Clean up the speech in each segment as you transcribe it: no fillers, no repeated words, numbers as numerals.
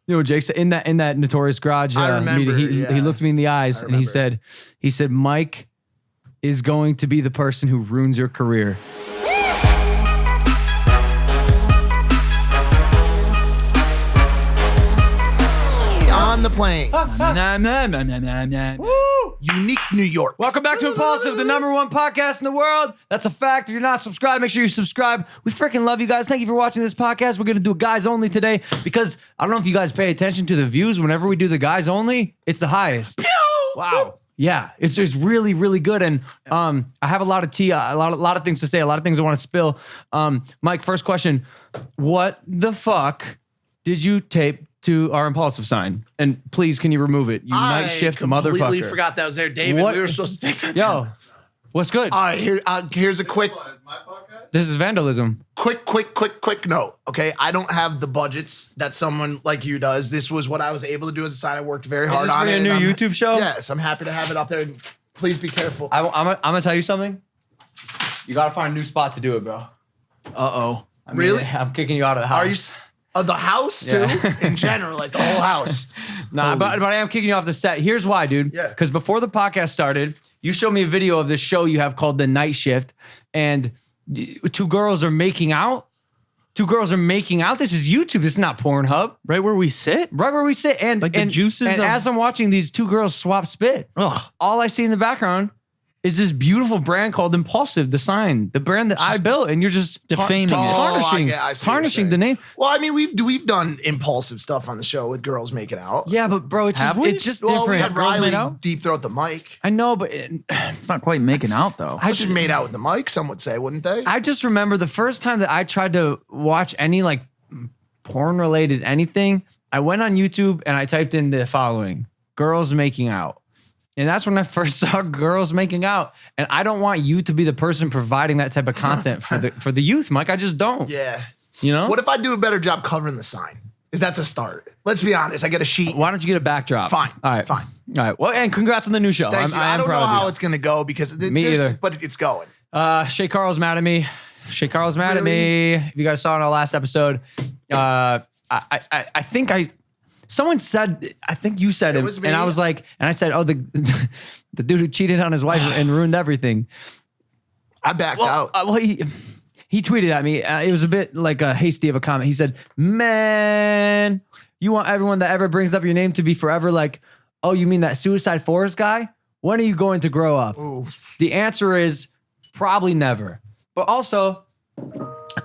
You know what Jake said in that Notorious Garage meeting? He looked me in the eyes and he said, Mike is going to be the person who ruins your career. On the plane. Woo! Unique New York. Welcome back to Impaulsive, the #1 podcast in the world. That's a fact. If you're not subscribed, make sure you subscribe. We freaking love you guys. Thank you for watching this podcast. We're going to do guys only today because I don't know if you guys pay attention to the views. Whenever we do the guys only, it's the highest. Pew! Wow. Yeah, it's really, really good. And I have a lot of tea, a lot of things to say, a lot of things I want to spill. Mike, first question. What the fuck did you tape to our Impaulsive sign? And please, can you remove it? You night shift motherfucker. I completely forgot that was there, David. What? We were supposed to take that down. Yo, what's good? All right, here's a quick... This is vandalism. Quick note, okay? I don't have the budgets that someone like you does. This was what I was able to do as a sign. I worked very hard on it. Is this for your new YouTube show? Yes, I'm happy to have it up there. Please be careful. I'm gonna tell you something. You gotta find a new spot to do it, bro. Uh-oh. I mean, Really? I'm kicking you out of the house. Are you... the house, too? Yeah. In general, like the whole house. Nah, but I am kicking you off the set. Here's why, dude. Yeah. Because before the podcast started, you showed me a video of this show you have called The Night Shift, and two girls are making out. This is YouTube. This is not Pornhub. Right where we sit? Right where we sit. And Like the juices And of- as I'm watching these two girls swap spit, all I see in the background is this beautiful brand called Impaulsive, the sign, the brand that I built, and you're just defaming it. tarnishing, I see what you're tarnishing saying. the name. Well, I mean, we've done impulsive stuff on the show with girls making out. Yeah, but bro, it's Have just, we? it's just Well, we different. had Riley made out? deep throat the mic. I know, but It's not quite making out though. I She made out with the mic, some would say, wouldn't they? I just remember the first time that I tried to watch any like porn related anything, I went on YouTube and I typed in the following: girls making out. And that's when I first saw girls making out. And I don't want you to be the person providing that type of content for the youth, Mike. I just don't. Yeah. You know? What if I do a better job covering the sign? Is that's a start? Let's be honest. I get a sheet. Why don't you get a backdrop? Fine. All right. Fine. All right. Well, and congrats on the new show. Thank you. I don't know how it's going to go because Me either. but it's going. Shay Carl's mad at me. Shay Carl's mad at me. If you guys saw in our last episode, I think someone said, I think you said it, was me. and I was like, and I said, oh, the dude who cheated on his wife and ruined everything. I backed out. Well, he tweeted at me. It was a bit like a hasty of a comment. He said, man, you want everyone that ever brings up your name to be forever like, oh, you mean that Suicide Forest guy? When are you going to grow up? Ooh. The answer is probably never. But also,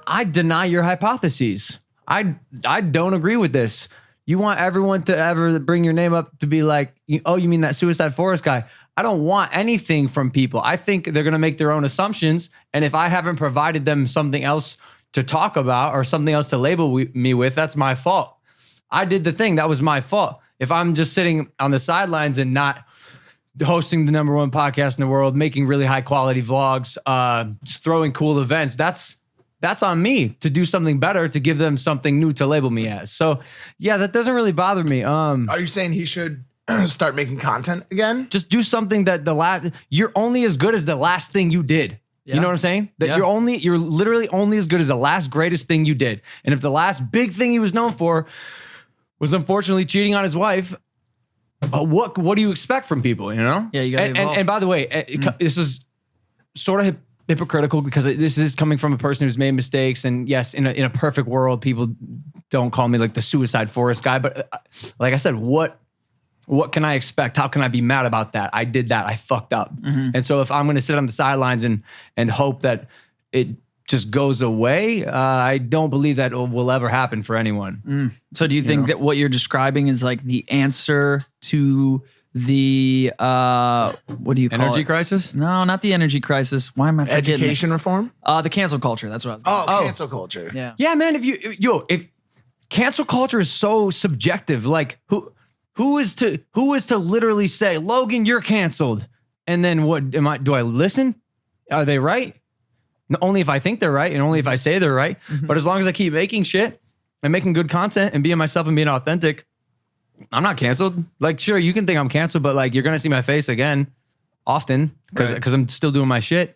I deny your hypotheses. I don't agree with this. You want everyone to ever bring your name up to be like, oh, you mean that Suicide Forest guy? I don't want anything from people. I think they're going to make their own assumptions. And if I haven't provided them something else to talk about or something else to label me with, that's my fault. I did the thing. That was my fault. If I'm just sitting on the sidelines and not hosting the #1 podcast in the world, making really high quality vlogs, just throwing cool events, that's on me to do something better, to give them something new to label me as. So yeah, that doesn't really bother me. Are you saying he should start making content again? Just do something that you're only as good as the last thing you did. Yeah. You know what I'm saying? That Yeah. you're literally only as good as the last greatest thing you did. And if the last big thing he was known for was unfortunately cheating on his wife, what do you expect from people, you know? Yeah, you gotta evolve. and by the way, this is sort of hypocritical because this is coming from a person who's made mistakes. And yes, in a perfect world, people don't call me like the Suicide Forest guy. But like I said, what can I expect? How can I be mad about that? I did that. I fucked up. Mm-hmm. And so if I'm going to sit on the sidelines and hope that it just goes away, I don't believe that will ever happen for anyone. So do you think that what you're describing is like the answer to the what do you call Energy it? crisis? No, not the energy crisis. Why am I forgetting? Education reform? The cancel culture. That's what I was going Oh, cancel culture. Yeah. Yeah, man. If cancel culture is so subjective, like who is to literally say, Logan, you're canceled, and then what do I listen? Are they right? Only if I think they're right and only if I say they're right. But as long as I keep making shit and making good content and being myself and being authentic, I'm not canceled. Like, sure, you can think I'm canceled, but like, you're going to see my face again often because I'm still doing my shit.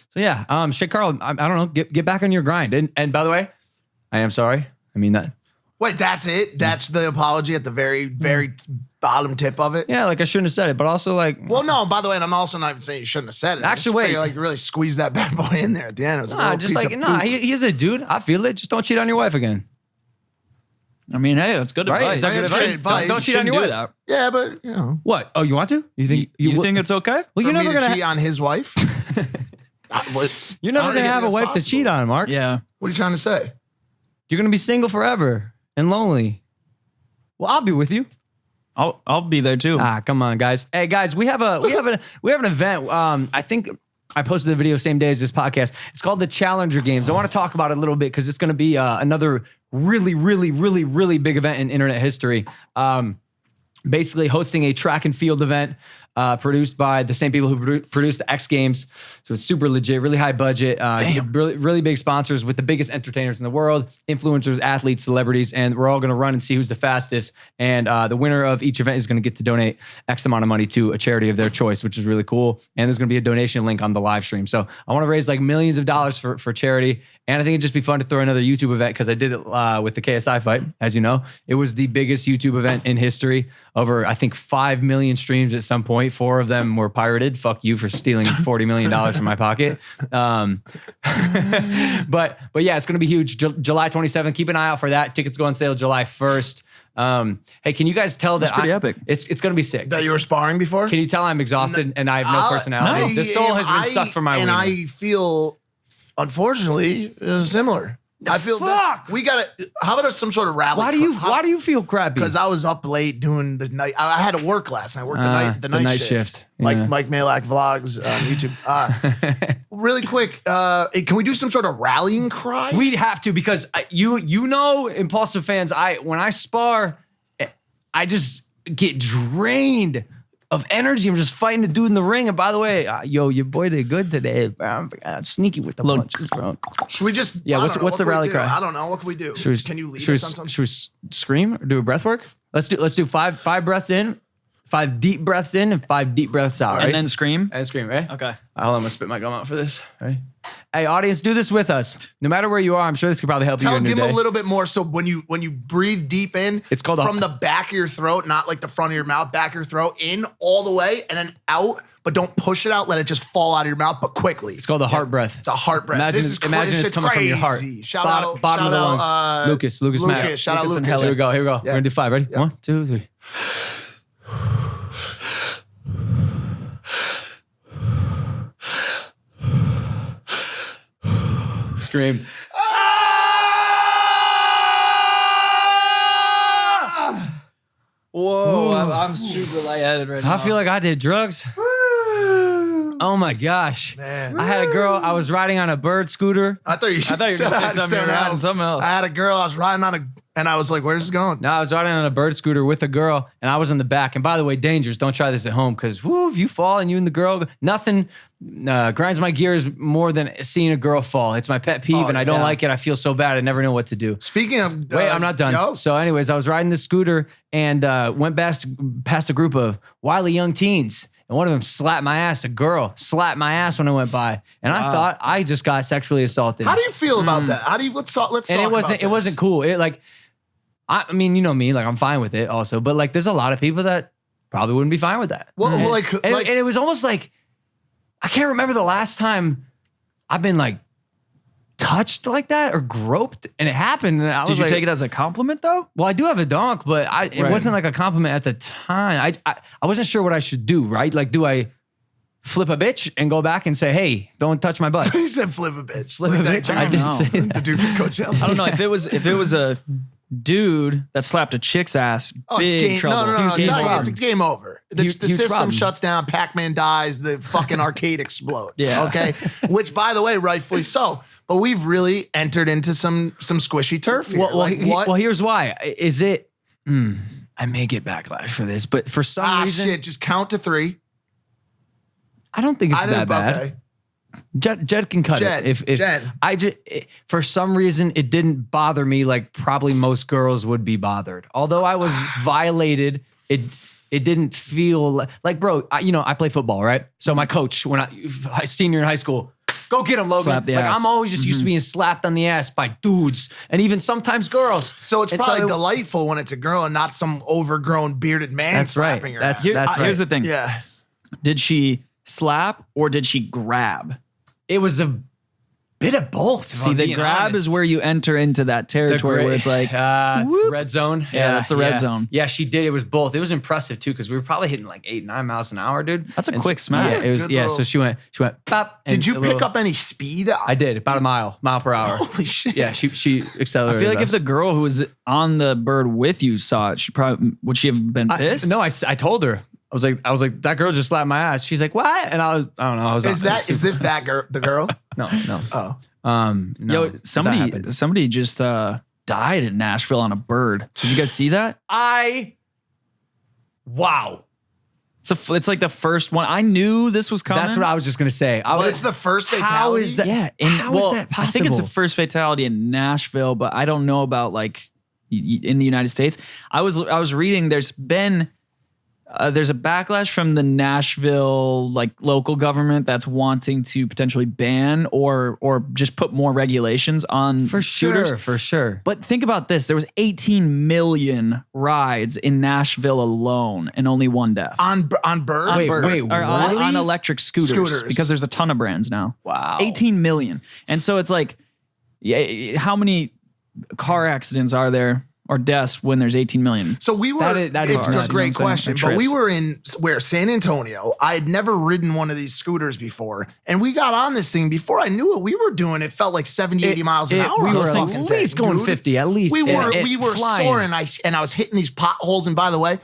So yeah, shit, Carl, I don't know, get back on your grind. And by the way, I am sorry. I mean that. Wait, that's it? That's the apology at the very, very bottom tip of it? Yeah, like I shouldn't have said it, but also like. Well, no, by the way, and I'm also not even saying you shouldn't have said it. Actually, I just wait. feel like you really squeezed that bad boy in there at the end. It was a Nah, real just piece like, of nah, poop. he's a dude. I feel it. Just don't cheat on your wife again. I mean, hey, that's good Right? advice. Is that good That's advice? great advice. Don't cheat on your do wife. that. Yeah, but, you know. What? Oh, you want to? You think You think it's okay? Well, For you're me never to gonna. cheat on his wife? You're never gonna have a wife to cheat on, Mark. Yeah. What are you trying to say? You're gonna be single forever and lonely. Well, I'll be with you. I'll be there too. Ah, come on, guys. Hey, guys, we have an event. I think I posted the video same day as this podcast. It's called the Challenger Games. I want to talk about it a little bit because it's going to be another really, really, really, really big event in internet history. Basically hosting a track and field event produced by the same people who produced the X Games. So it's super legit, really high budget, really, really big sponsors with the biggest entertainers in the world, influencers, athletes, celebrities, and we're all going to run and see who's the fastest. And the winner of each event is going to get to donate X amount of money to a charity of their choice, which is really cool. And there's going to be a donation link on the live stream. So I want to raise like millions of dollars for charity. And I think it'd just be fun to throw another YouTube event because I did it with the KSI fight, as you know. It was the biggest YouTube event in history. Over, I think, 5 million streams at some point. 4 of them were pirated. Fuck you for stealing $40 million from my pocket. But yeah, it's going to be huge. July 27th. Keep an eye out for that. Tickets go on sale July 1st. Hey, can you guys tell that pretty epic. It's going to be sick. That you were sparring before? Can you tell I'm exhausted and I have no personality? The soul has been sucked from my And wiener. I feel, unfortunately, similar. I feel Fuck! we got to. How about some sort of rally? Why do you feel crappy? Because I was up late doing the night. I had to work last night. I worked the night shift. Like Yeah. Mike Malak vlogs on YouTube. Really quick, can we do some sort of rallying cry? We'd have to because you know, Impulsive fans. When I spar, I just get drained of energy. I'm just fighting the dude in the ring. And by the way, yo, your boy did good today. Bro. I'm sneaky with the punches, bro. Should we just? Yeah, I don't know, what's the can we rally do? cry? I don't know. What can we do? Can you lead should us on something? Should we scream or do a breath work? Let's do five breaths in, 5 deep breaths in, and 5 deep breaths out. Right? And then scream. And scream, right? Okay. Hold on, I'm gonna spit my gum out for this. Right? Hey, audience, do this with us. No matter where you are, I'm sure this could probably help you in your Give him day. a little bit more. So when you breathe deep in, It's called from the back of your throat, not like the front of your mouth, back of your throat, in all the way, and then out. But don't push it out. Let it just fall out of your mouth, but quickly. It's called the heart breath. It's a heart breath. Imagine This is imagine crazy. it's coming from your heart. Shout bottom, out, bottom shout of the out, lungs. Lucas Matt. Shout out Lucas and Lucas. Here we go. Here we go. Yeah. We're gonna do 5. Ready? Yeah. 1, 2, 3. Scream. Whoa, I'm super lightheaded right now. I feel like I did drugs. Oh my gosh. Man. I had a girl, I was riding on a bird scooter. I thought you I thought you were gonna say something else. Something else. I had a girl. I was riding on and I was like, "Where's this going?" No, I was riding on a bird scooter with a girl and I was in the back. And by the way, dangerous. Don't try this at home because if you fall and you and the girl, nothing grinds my gears more than seeing a girl fall. It's my pet peeve and I don't like it. I feel so bad. I never know what to do. Speaking of, Wait, I'm not done. Yo, So anyways, I was riding this scooter and went past a group of wily young teens. And one of them slapped my ass. A girl slapped my ass when I went by. And I thought I just got sexually assaulted. how do you feel about that? How do you? Let's talk. Let's And talk it wasn't about this. cool. It like I mean, you know me, like I'm fine with it also, but like there's a lot of people that probably wouldn't be fine with that. Well, and, like- and it was almost like I can't remember the last time I've been like touched like that or groped, and it happened. And I Did was you like, take it as a compliment though? well, I do have a donk, but it Right. wasn't like a compliment at the time. I wasn't sure what I should do, right? Like, do I flip a bitch and go back and say, hey, don't touch my butt? He said, "Flip a bitch." Flip a bitch? I didn't say that. The dude from Coachella. I don't know if it was a dude that slapped a chick's ass. Oh, it's Big game. trouble. No. Huge It's, not, problem. it's game over. The Huge system problem. shuts down. Pac-Man dies. The fucking arcade explodes. Yeah. Okay. Which, by the way, rightfully so. But we've really entered into some squishy turf here. Well, here's why. Is it? I may get backlash for this, but for some reason, shit. Just count to 3. I don't think it's that bad. Okay. Jed can cut Jed, it. If Jed. I just for some reason it didn't bother me like probably most girls would be bothered. Although I was violated, it didn't feel like bro. I play football, right? So my coach when I senior in high school, Go get him, Logan. Slap the like ass. I'm always just used to being slapped on the ass by dudes and even sometimes girls. So it's probably delightful when it's a girl and not some overgrown bearded man That's right. slapping her That's- ass. that's right. Here's the thing. Yeah. Did she slap or did she grab? It was a bit of both. if See, I'm the being grab honest. is where you enter into that territory where it's like, whoop. red zone. Yeah, that's the red zone. Yeah, she did. It was both. It was impressive too because we were probably hitting like 8-9 miles an hour, dude. That's a And quick so- smack. Yeah, it was. Good Yeah, little- so she went pop. Did you a pick little- up any speed? I did about a mile per hour. Holy shit. Yeah, she accelerated. I feel like if us. the girl who was on the bird with you saw it, she probably would she have been pissed? No, I told her. I was like, that girl just slapped my ass. She's like, what? And I don't know. I was Is this that girl? The girl? No. Oh. No, Yo, somebody just died in Nashville on a bird. Did you guys see that? Wow. It's like the first one. I knew this was coming. That's what I was just gonna say. It's the first fatality. How is that? Yeah, How is that I think it's the possible? first fatality in Nashville, but I don't know about like in the United States. I was reading. There's a backlash from the Nashville like local government that's wanting to potentially ban or just put more regulations on scooters. For sure. But think about this: there was 18 million rides in Nashville alone, and only one death. On birds? On Wait, birds, wait, or on really? electric scooters, because there's a ton of brands now. Wow. 18 million. And so it's like, yeah, how many car accidents are there or deaths when there's 18 million? So we were, that is it's hard. a great You know what I'm saying? question, Or but we trips. were in San Antonio. I had never ridden one of these scooters before. And we got on this thing before I knew what we were doing. It felt like 70, 80 miles an hour. We on were this at fucking least thing, going dude. 50, at least. We were And flying. soaring. I was hitting these potholes. And by the way,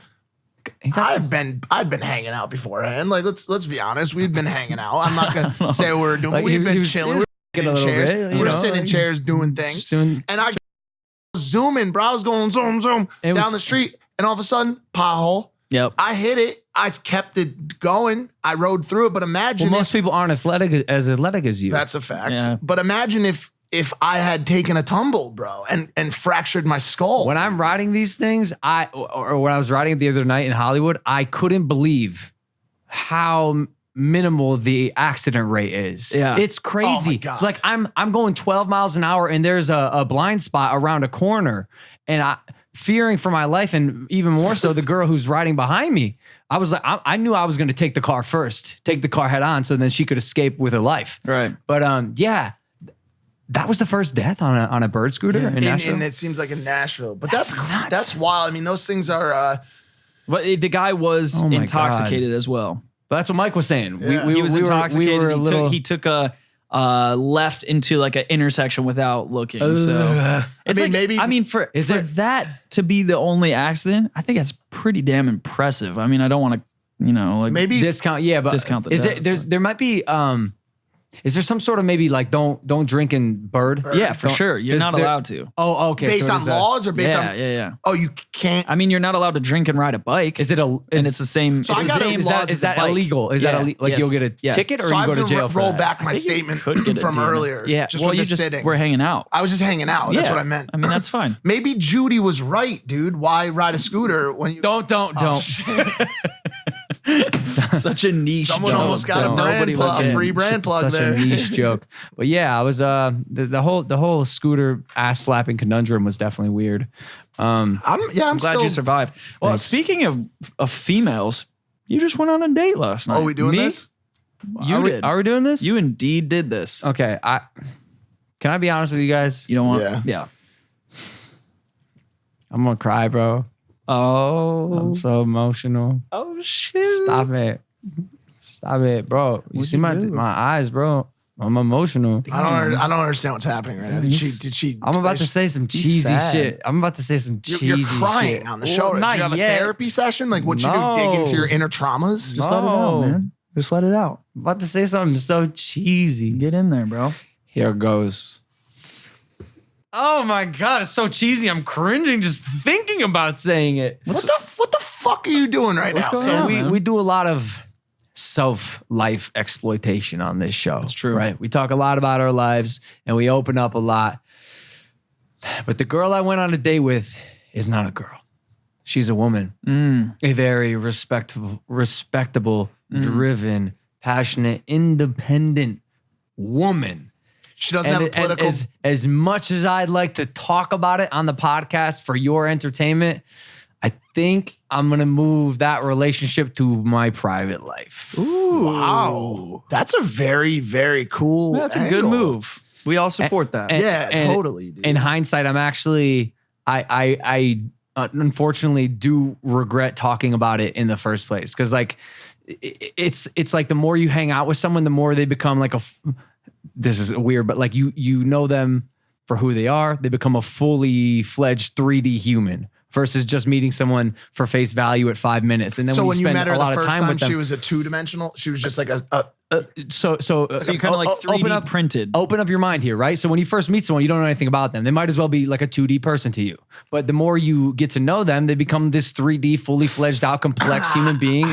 I'd been hanging out beforehand. Like let's be honest, we'd been hanging out. I'm not gonna say what we're doing. Like, We've he been was- chilling. he was We're getting a sitting in little chairs. bit, you We're know, sitting in like- chairs doing things. Just doing- And I zooming, bro. I was going zoom It down was- the street, and all of a sudden, pothole. Yep. I hit it. I kept it going. I rode through it. But imagine Well, most people aren't athletic as you. that's a fact. Yeah. But imagine if I had taken a tumble, bro, and fractured my skull. When I'm riding these things, or when I was riding it the other night in Hollywood, I couldn't believe how minimal the accident rate is. Yeah. It's crazy. Oh my God. Like I'm going 12 miles an hour and there's a blind spot around a corner and I fearing for my life, and even more so the girl who's riding behind me. I was like, I knew I was going to take the car first, take the car head on so then she could escape with her life. Right. But yeah, that was the first death on a bird scooter in Nashville. and it seems like in Nashville. But that's nuts. wild. I mean, those things are But the guy was Oh my intoxicated as well. But that's what Mike was saying. Yeah. He was intoxicated. We were a little. He took a left into like an intersection without looking. So it's mean, like, maybe- I mean, for that to be the only accident, I think that's pretty damn impressive. I mean, I don't want to, like maybe discount, yeah, but Discount the is death, it? There might be. Is there some sort of maybe like don't drink in bird? yeah, for Don't- sure. You're is not there- allowed to. Oh, okay. based so on is that- laws or based on. Yeah. Oh, you can't. I mean, you're not allowed to drink and ride a bike. Is it a? and Is, it's the same. So I it's the gotta- same is laws that as is a that bike. illegal? Is that like yes, you'll get a yeah. ticket or So you I go have to jail for roll that? back my think you statement could get a from deal. earlier. Yeah. just well, with you the just sitting. we're hanging out. I was just hanging out. That's Yeah. what I meant. I mean, that's fine. Maybe Judy was right, dude. Why ride a scooter when you Don't. Oh, shit. Such a niche. Someone joke. almost got a Don't. brand Nobody plug, was a free in. brand plug Such there. a niche joke. But yeah, I was the whole scooter ass slapping conundrum was definitely weird. I'm I'm glad still, you survived. Well, Thanks. speaking of females, you just went on a date last night. Oh, we doing Me? this? You are did. We doing this? You indeed did this. Okay. Can I be honest with you guys? You don't want. Yeah. Yeah. I'm gonna cry, bro. Oh. I'm so emotional. Oh shit. Stop it, bro. You What'd see you my do? eyes, bro. I'm emotional. I don't understand what's happening right now. Did she? I'm about to say some cheesy sad. shit. I'm about to say some cheesy You're crying shit. on the show. Well, Did not you have a yet. therapy session? Like what you No. do? Dig into your inner traumas? Just let it out, No. man. Just let it out. I'm about to say something so cheesy. Get in there, bro. Here goes. Oh my god, it's so cheesy. I'm cringing just thinking about saying it. What the fuck are you doing right now? going So on? So man. we do a lot of self-life exploitation on this show. That's true. Right? We talk a lot about our lives and we open up a lot. But the girl I went on a date with is not a girl. She's a woman. A very respectable, driven, passionate, independent woman. She doesn't have a political. As much as I'd like to talk about it on the podcast for your entertainment, I think I'm going to move that relationship to my private life. Ooh. Wow. That's a very, very cool. That's a good move. We all support that. Totally. Dude. In hindsight, I'm actually, I unfortunately do regret talking about it in the first place. Cause like, it's like the more you hang out with someone, the more they become like this is weird, but like you know them for who they are. They become a fully fledged 3D human versus just meeting someone for face value at 5 minutes. And then so when you met spend her a lot the of first time with them, she was a 2-dimensional. She was just like a so you're kind of like 3D printed. Open up your mind here, right? So when you first meet someone, you don't know anything about them. They might as well be like a 2D person to you. But the more you get to know them, they become this 3D, fully fledged out, complex human being.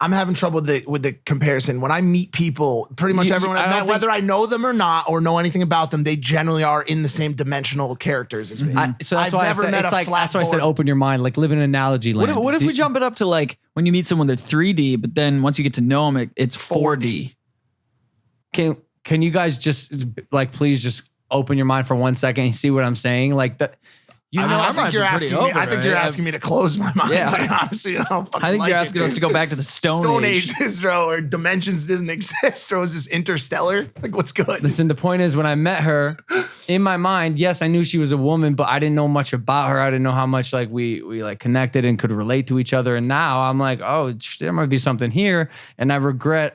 I'm having trouble with the comparison. When I meet people, pretty much everyone I've met, whether I know them or not, or know anything about them, they generally are in the same dimensional characters as me. So that's why I said, that's why I said open your mind, like live in an analogy land. What if we jump it up to like when you meet someone, they're 3D, but then once you get to know them, it's 4D. Can you guys just like please just open your mind for 1 second and see what I'm saying? Like that. I think you're asking me. I think you're asking me to close my mind. Yeah. Like, honestly, I think you're asking us to go back to the Stone Age. Ages, bro, or dimensions didn't exist, or was this interstellar? Like, what's good? Listen, the point is, when I met her, in my mind, yes, I knew she was a woman, but I didn't know much about her. I didn't know how much like we like connected and could relate to each other. And now I'm like, oh, there might be something here, and I regret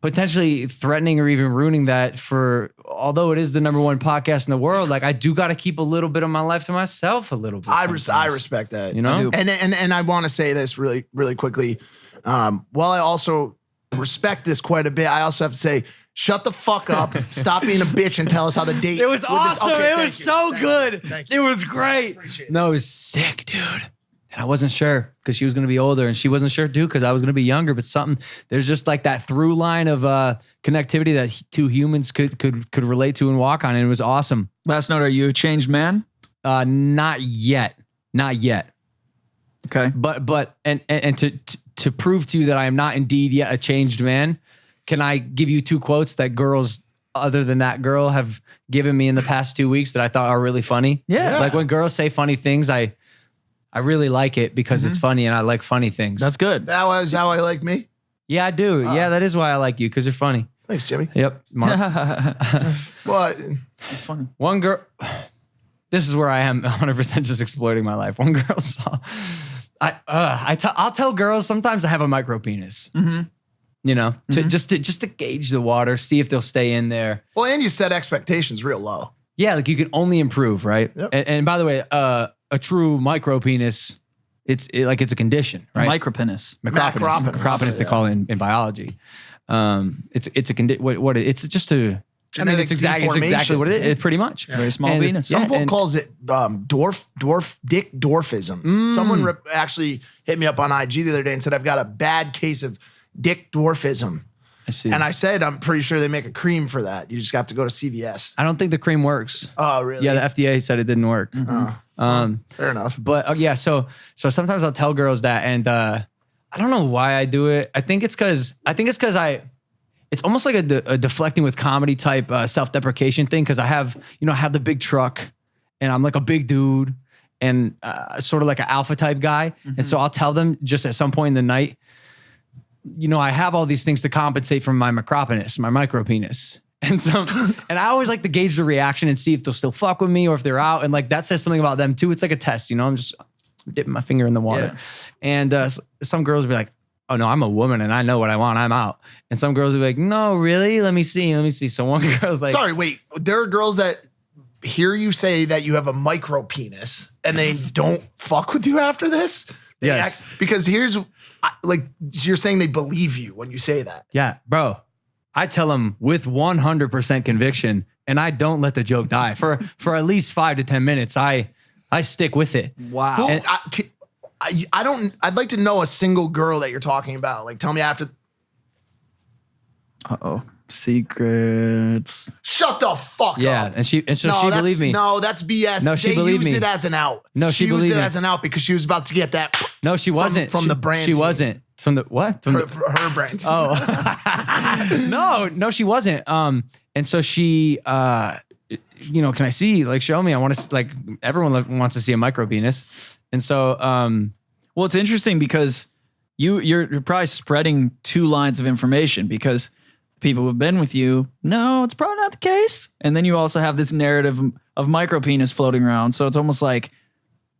potentially threatening or even ruining that for, although it is the #1 podcast in the world, like I do got to keep a little bit of my life to myself a little bit. I respect that. You know? And I want to say this really, really quickly. While I also respect this quite a bit, I also have to say, shut the fuck up, stop being a bitch and tell us how the date. It was awesome. Okay, it was so good. Thank It you. was great. Appreciate it. No, it was sick, dude. And I wasn't sure because she was going to be older and she wasn't sure too because I was going to be younger, but there's just like that through line of connectivity that two humans could relate to and walk on. And it was awesome. Last note, are you a changed man? Not yet. Okay. But to prove to you that I am not indeed yet a changed man, can I give you 2 quotes that girls other than that girl have given me in the past 2 weeks that I thought are really funny? Yeah. Like when girls say funny things, I really like it because it's funny and I like funny things. That's good. That was how I like me. Yeah, I do. Yeah, that is why I like you because you're funny. Thanks, Jimmy. Yep. Mark. What? It's funny. One girl, this is where I am 100% just exploiting my life. One girl saw, I'll tell girls sometimes I have a micropenis. Mm-hmm. You know, just to gauge the water, see if they'll stay in there. Well, and you set expectations real low. Yeah, like you can only improve, right? Yep. And by the way, a true micropenis, it's a condition, right? Micropenis. Micropenis, they call it in biology. It's a condition. It's just a. Genetic it's exactly what it is. Pretty much. Yeah. Very small And- penis. Some people and- calls it dick dwarfism. Someone actually hit me up on IG the other day and said, I've got a bad case of dick dwarfism. I see. And I said, I'm pretty sure they make a cream for that. You just have to go to CVS. I don't think the cream works. Oh, really? Yeah, the FDA said it didn't work. Fair enough. But yeah, so sometimes I'll tell girls that, and I don't know why I do it. I think it's because it's almost like a deflecting with comedy type self-deprecation thing. Because I have the big truck, and I'm like a big dude, and sort of like an alpha type guy. And so I'll tell them just at some point in the night, I have all these things to compensate for my micropenis. And I always like to gauge the reaction and see if they'll still fuck with me or if they're out. And like that says something about them too. It's like a test, I'm just dipping my finger in the water. Yeah. And some girls will be like, oh no, I'm a woman and I know what I want. I'm out. And some girls will be like, no, really? Let me see. So one girl's like, sorry, wait. There are girls that hear you say that you have a micropenis and they don't fuck with you after this? Yes. Because you're saying they believe you when you say that. yeah, bro. I tell them with 100% conviction, and I don't let the joke die for at least 5 to 10 minutes. I stick with it. Wow. I'd like to know a single girl that you're talking about. Like, tell me after. Uh-oh. Secrets. Shut the fuck Yeah, up. and she believed me. No, that's BS. No, she they believed used me. it as an out. No, she used believed it me. as an out because she was about to get that. No, she wasn't. From the brand She team. wasn't. From the what? From her brain. No, she wasn't. And so she, can I see? Like, show me. I want to like everyone wants to see a micropenis, and so well, it's interesting because you're probably spreading two lines of information because people who've been with you, no, it's probably not the case, and then you also have this narrative of micropenis floating around. So it's almost like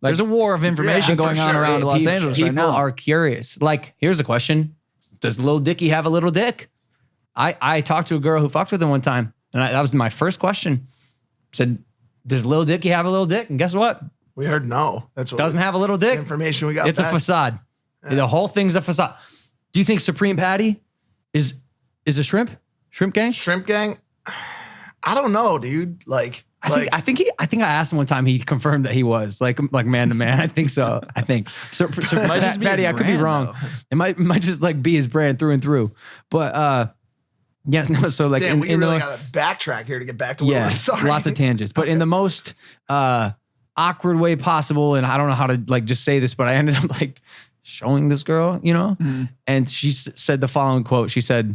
there's a war of information going on around Los Angeles right now. People are curious. Like, here's a question: does Lil Dicky have a little dick? I talked to a girl who fucked with him one time, and that was my first question. Said, does Lil Dicky have a little dick? And guess what? We heard no. That's what doesn't have a little dick. Information we got. It's back. a facade. Yeah. The whole thing's a facade. Do you think Supreme Patty is a shrimp? Shrimp gang? Shrimp gang? I don't know, dude. I think I asked him one time. He confirmed that he was like man to man. I think so. I think so. Might just be Patty, his I could be brand, wrong. though. It might just like be his brand through and through. But yeah, no. So like, damn, we really got to backtrack here to get back to where we're starting. Lots of tangents, but in the most awkward way possible. And I don't know how to like just say this, but I ended up like showing this girl, and she said the following quote. She said,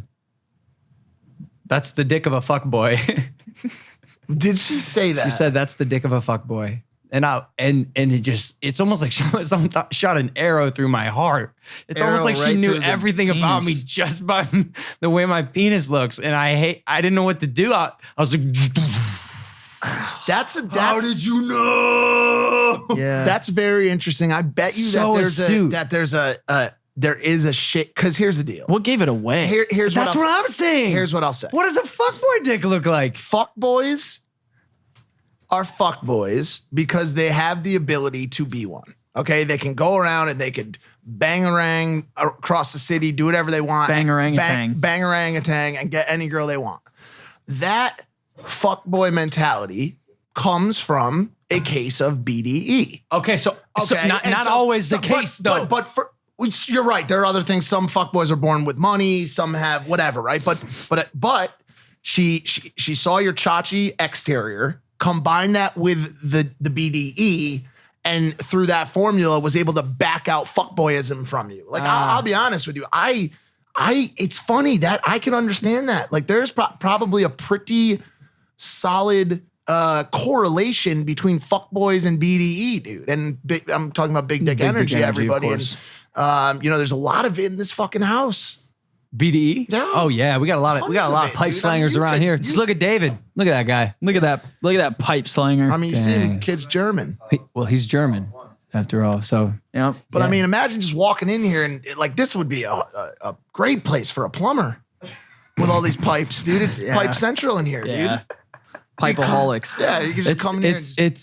"That's the dick of a fuck boy." Did she say that? She said, "That's the dick of a fuck boy." And it's almost like someone shot an arrow through my heart. It's almost like she knew everything about me just by the way my penis looks. And I didn't know what to do. I was like, how did you know? Yeah. That's very interesting. I bet you there is a shit. Because here's the deal. What gave it away? Here's that's what I'm saying. Here's what I'll say. What does a fuckboy dick look like? Fuckboys are fuckboys because they have the ability to be one. Okay, they can go around and they could bang-a-rang across the city, do whatever they want. Bang-a-rang-a-tang. Bang-a-rang-a-tang and get any girl they want. That fuckboy mentality comes from a case of BDE. Okay, so not always the case though. But you're right. There are other things. Some fuckboys are born with money. Some have whatever, right? But she saw your chachi exterior, combined that with the BDE, and through that formula was able to back out fuckboyism from you. Like I'll be honest with you, it's funny that I can understand that. Like there's probably a pretty solid correlation between fuckboys and BDE, dude. And I'm talking about big dick energy, everybody. And there's a lot of it in this fucking house. BDE? Yeah. Oh yeah, we got a lot of pipe slangers around here. Just look at David. Look at that guy. Look at that pipe slanger. I mean, you see the kid's German. He's German after all. So yeah. But I mean, imagine just walking in here and like this would be a great place for a plumber with all these pipes, dude. It's Pipe Central in here, dude. Pipeaholics. Yeah, you can just come in here.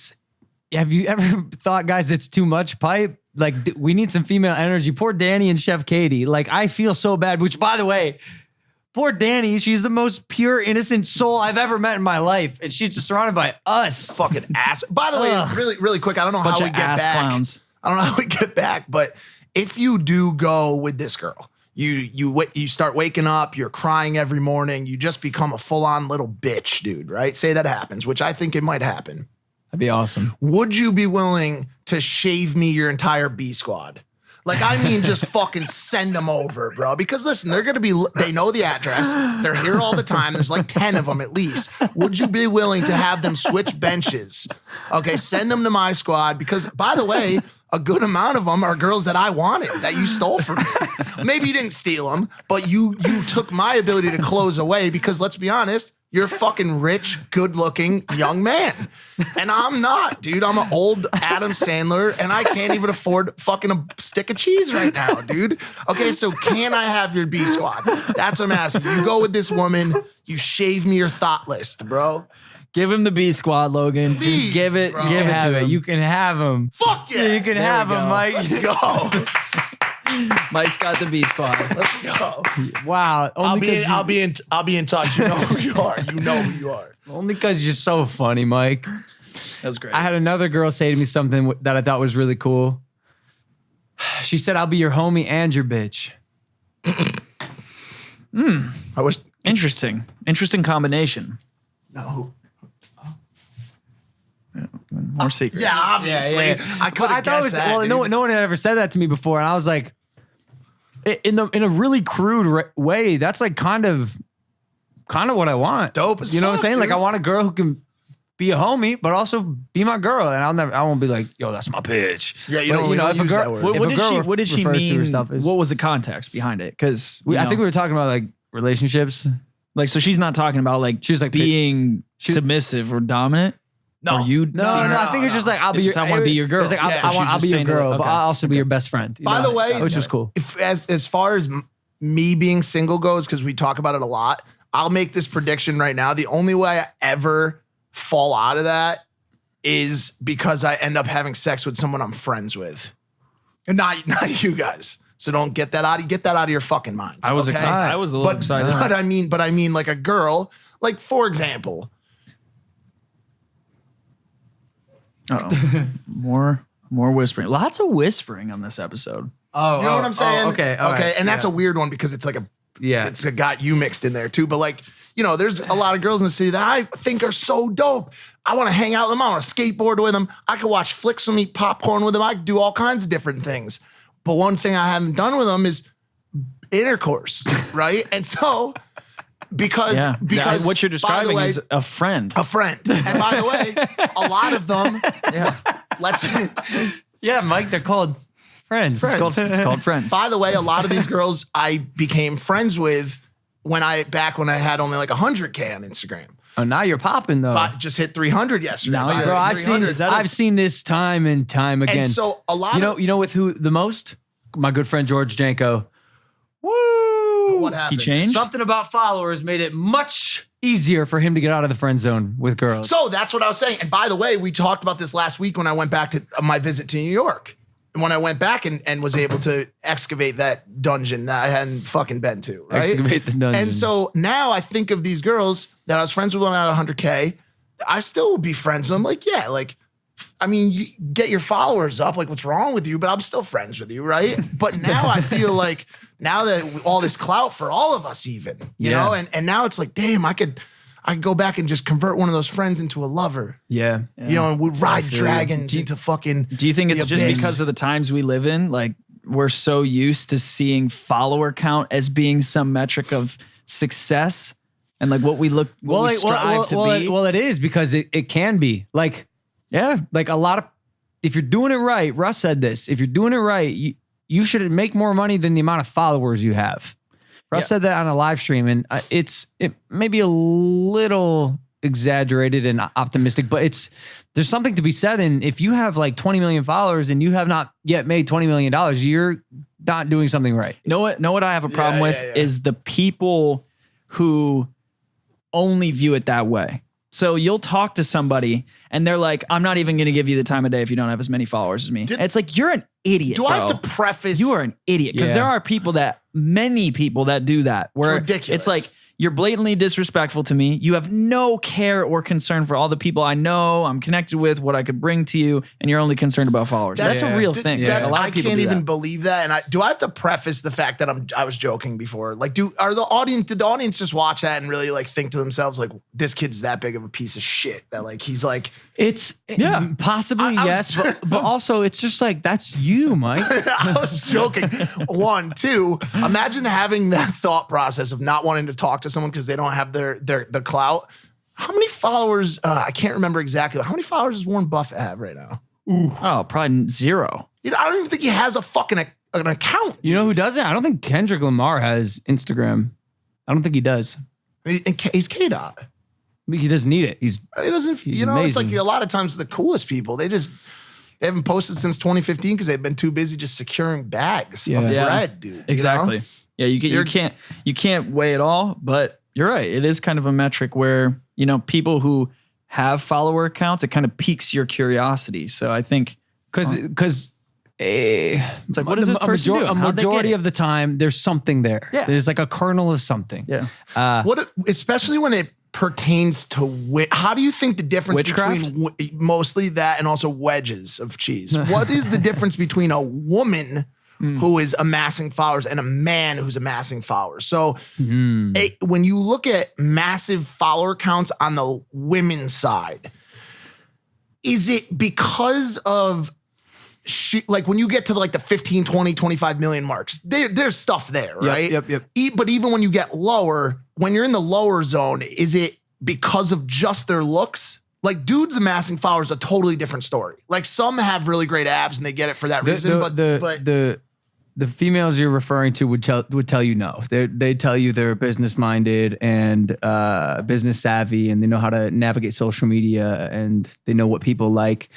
Have you ever thought, guys, it's too much pipe? Like, we need some female energy. Poor Danny and Chef Katie. Like, I feel so bad, which, by the way, poor Danny, she's the most pure, innocent soul I've ever met in my life. And she's just surrounded by us. Fucking ass. By the way, really, really quick, I don't know how we get back. Clowns. I don't know how we get back, but if you do go with this girl, you start waking up, you're crying every morning, you just become a full-on little bitch, dude, right? Say that happens, which I think it might happen. That'd be awesome. Would you be willing to shave me your entire B squad? Like, I mean, just fucking send them over, bro. Because listen, they know the address. They're here all the time. There's like 10 of them at least. Would you be willing to have them switch benches? Okay, send them to my squad. Because, by the way, a good amount of them are girls that I wanted, that you stole from me. Maybe you didn't steal them, but you took my ability to close away because, let's be honest, you're a fucking rich, good-looking young man. And I'm not, dude. I'm an old Adam Sandler, and I can't even afford fucking a stick of cheese right now, dude. Okay, so can I have your B squad? That's what I'm asking. You go with this woman, you shave me your thought list, bro. Give him the B squad, Logan. Please, Just give it bro. to him. You can have him. Fuck yeah. You can have him, Mike. Let's go. Mike's got the B squad. Let's go. Wow. I'll be in touch. You know who you are. You know who you are. Only because you're so funny, Mike. That was great. I had another girl say to me something that I thought was really cool. She said, "I'll be your homie and your bitch." I wish. Interesting combination. No. More secrets. Yeah, obviously. Yeah. I could have guessed that. Well, no one had ever said that to me before, and I was like, in a really crude way, that's like kind of what I want. Dope as You know what I'm fuck, saying? Like dude. I want a girl who can be a homie, but also be my girl. And I won't be like, yo, that's my bitch. Yeah, you But, don't if a use girl, that word. What, if what a did girl she? What did she refers to mean? herself as- What was the context behind it? Because I think we were talking about like relationships. like, so she's not talking about like She's like being submissive or dominant. No. Or you? No, I think it's just like I'll be It's your. just, I wanna be your girl. It's like Yeah, I'll she's be just your saying to- girl, but okay. I'll also be your best friend. you By know? the way, which is cool. If as far as me being single goes, because we talk about it a lot, I'll make this prediction right now. The only way I ever fall out of that is because I end up having sex with someone I'm friends with, and not you guys. So don't get that out of your fucking minds. I was okay? excited. I was a little excited. But I mean, like a girl, like for example. Uh-oh. more whispering. Lots of whispering on this episode. Oh, You know what I'm saying? okay, all okay, right, and that's yeah. a weird one because it's like Yeah. it's got you mixed in there too. But like, you know, there's a lot of girls in the city that I think are so dope. I want to hang out with them. I want to skateboard with them. I could watch flicks with them, eat popcorn with them. I could do all kinds of different things. But one thing I haven't done with them is intercourse, right? And so because what you're by the describing way, is a friend. a friend. And by the way, a lot of them. Yeah. Let's. Yeah, Mike, they're called friends. It's called friends. By the way, a lot of these girls I became friends with when I had only like 100K on Instagram. Oh, now you're popping though. I just hit 300 yesterday. Now By you're- the Bro, way, I've seen 300. Is that I've seen this time and time again. And so a lot you know with who the most? My good friend George Janko. Woo! what happened? He changed? Something about followers made it much easier for him to get out of the friend zone with girls. So that's what I was saying. And by the way, we talked about this last week when I went back to my visit to New York. And when I went back and was able to excavate that dungeon that I hadn't fucking been to, right? Excavate the dungeon. And so now I think of these girls that I was friends with when I had 100K. I still would be friends with them. Like, yeah, like, I mean, you get your followers up. Like, what's wrong with you? But I'm still friends with you, right? But now I feel like now that all this clout for all of us, even, you Yeah. know, and now it's like, damn, I could go back and just convert one of those friends into a lover. yeah. You know, and we ride feel you. dragons into fucking. Do you think it's the just abyss. because of the times we live in? Like, we're so used to seeing follower count as being some metric of success and like what we strive to be. Well, it is because it can be like a lot of, if you're doing it right, Russ said this, if you're doing it right, you should make more money than the amount of followers you have. Russ said that on a live stream, and it may be a little exaggerated and optimistic, but there's something to be said. And if you have like 20 million followers and you have not yet made $20 million, you're not doing something right. Know what I have a problem with is the people who only view it that way. So you'll talk to somebody and they're like, I'm not even going to give you the time of day if you don't have as many followers as me. And it's like, you're an idiot. Do I have bro. to preface? You are an idiot because Yeah. there are many people that do that. Where ridiculous. It's like, you're blatantly disrespectful to me. You have no care or concern for all the people I know, I'm connected with, what I could bring to you, and you're only concerned about followers. That's a real thing. That's, A lot I of people can't do even that. believe that. And do I have to preface the fact that I was joking before? Like, did the audience just watch that and really like think to themselves like, this kid's that big of a piece of shit that like he's like. It's possibly I was yes, but also it's just like, that's you, Mike. I was joking. 1, 2. Imagine having that thought process of not wanting to talk to someone because they don't have the clout. How many followers? I can't remember exactly. But how many followers does Warren Buffett have right now? Oh, probably 0. You know, I don't even think he has a fucking an account. You know who doesn't? I don't think Kendrick Lamar has Instagram. I don't think he does. He's K-Dot. He doesn't need it. He doesn't. He's You know, it's amazing. like a lot of times the coolest people they haven't posted since 2015 because they've been too busy just securing bags of Yeah. bread, dude. you know? Exactly. Yeah, you can't weigh it all, but you're right. It is kind of a metric where, you know, people who have follower accounts, it kind of piques your curiosity. So I think Because it's like, what is this person doing? a How'd they get majority it? of the time, there's something there. Yeah. There's like a kernel of something. Yeah. Especially when it pertains to how do you think the difference Witchcraft? between mostly that and also wedges of cheese? What is the difference between a woman who is amassing followers and a man who's amassing followers? So when you look at massive follower counts on the women's side, is it because of like when you get to like the 15, 20, 25 million marks, there's stuff there, right? Yep. But even when you get lower, when you're in the lower zone, is it because of just their looks? Like dudes amassing followers, a totally different story. Like some have really great abs and they get it for that reason. But the females you're referring to would tell you no. They tell you they're business minded and business savvy, and they know how to navigate social media and they know what people like.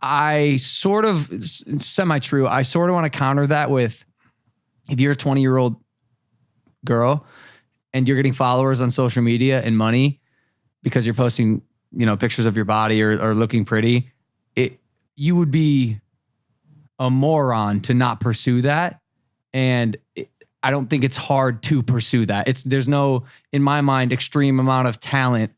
I sort of semi-true. I sort of want to counter that with, if you're a 20-year-old girl and you're getting followers on social media and money because you're posting, pictures of your body or looking pretty, you would be a moron to not pursue that. And I don't think it's hard to pursue that. There's no, in my mind, extreme amount of talent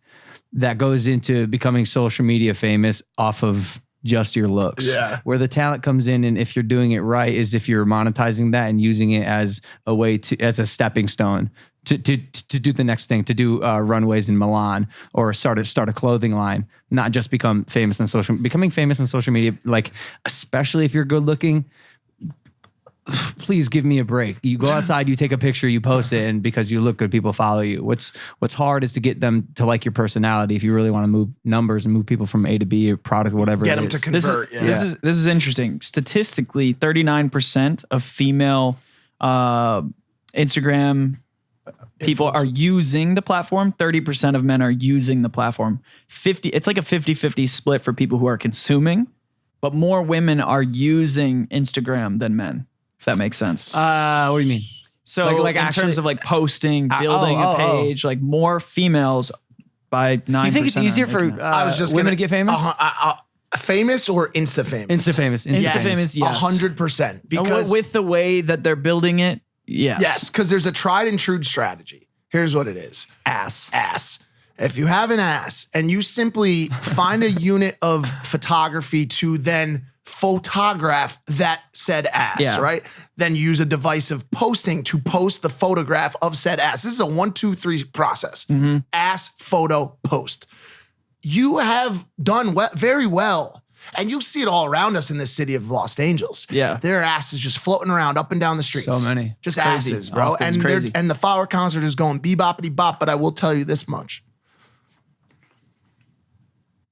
that goes into becoming social media famous off of just your looks. Yeah. Where the talent comes in, and if you're doing it right, is if you're monetizing that and using it as a way as a stepping stone to do the next thing, to do runways in Milan or start a clothing line, not just becoming famous on social media, like especially if you're good looking. Please give me a break. You go outside, you take a picture, you post it, and because you look good, people follow you. What's hard is to get them to like your personality. If you really want to move numbers and move people from A to B or product, whatever. Get them to convert. This is interesting. Statistically, 39% of female Instagram people are using the platform. 30% of men are using the platform. It's like a 50-50 split for people who are consuming, but more women are using Instagram than men. If that makes sense. What do you mean? So like in terms of like posting, building a page, like more females by 9%. You think it's easier for women to get famous? Famous or Insta famous? Insta famous. Insta famous, yes. 100%. Because with the way that they're building it, yes. Yes, because there's a tried and true strategy. Here's what it is. Ass. If you have an ass and you simply find a unit of photography to then photograph that said ass, right? Then use a device of posting to post the photograph of said ass. This is a 1, 2, 3 process. Ass, photo, post. You have done very well. And you see it all around us in this city of Los Angeles. Yeah. Their asses just floating around up and down the streets. So many. Just asses, bro. It's crazy. And the flower concert is going beboppity bop, but I will tell you this much.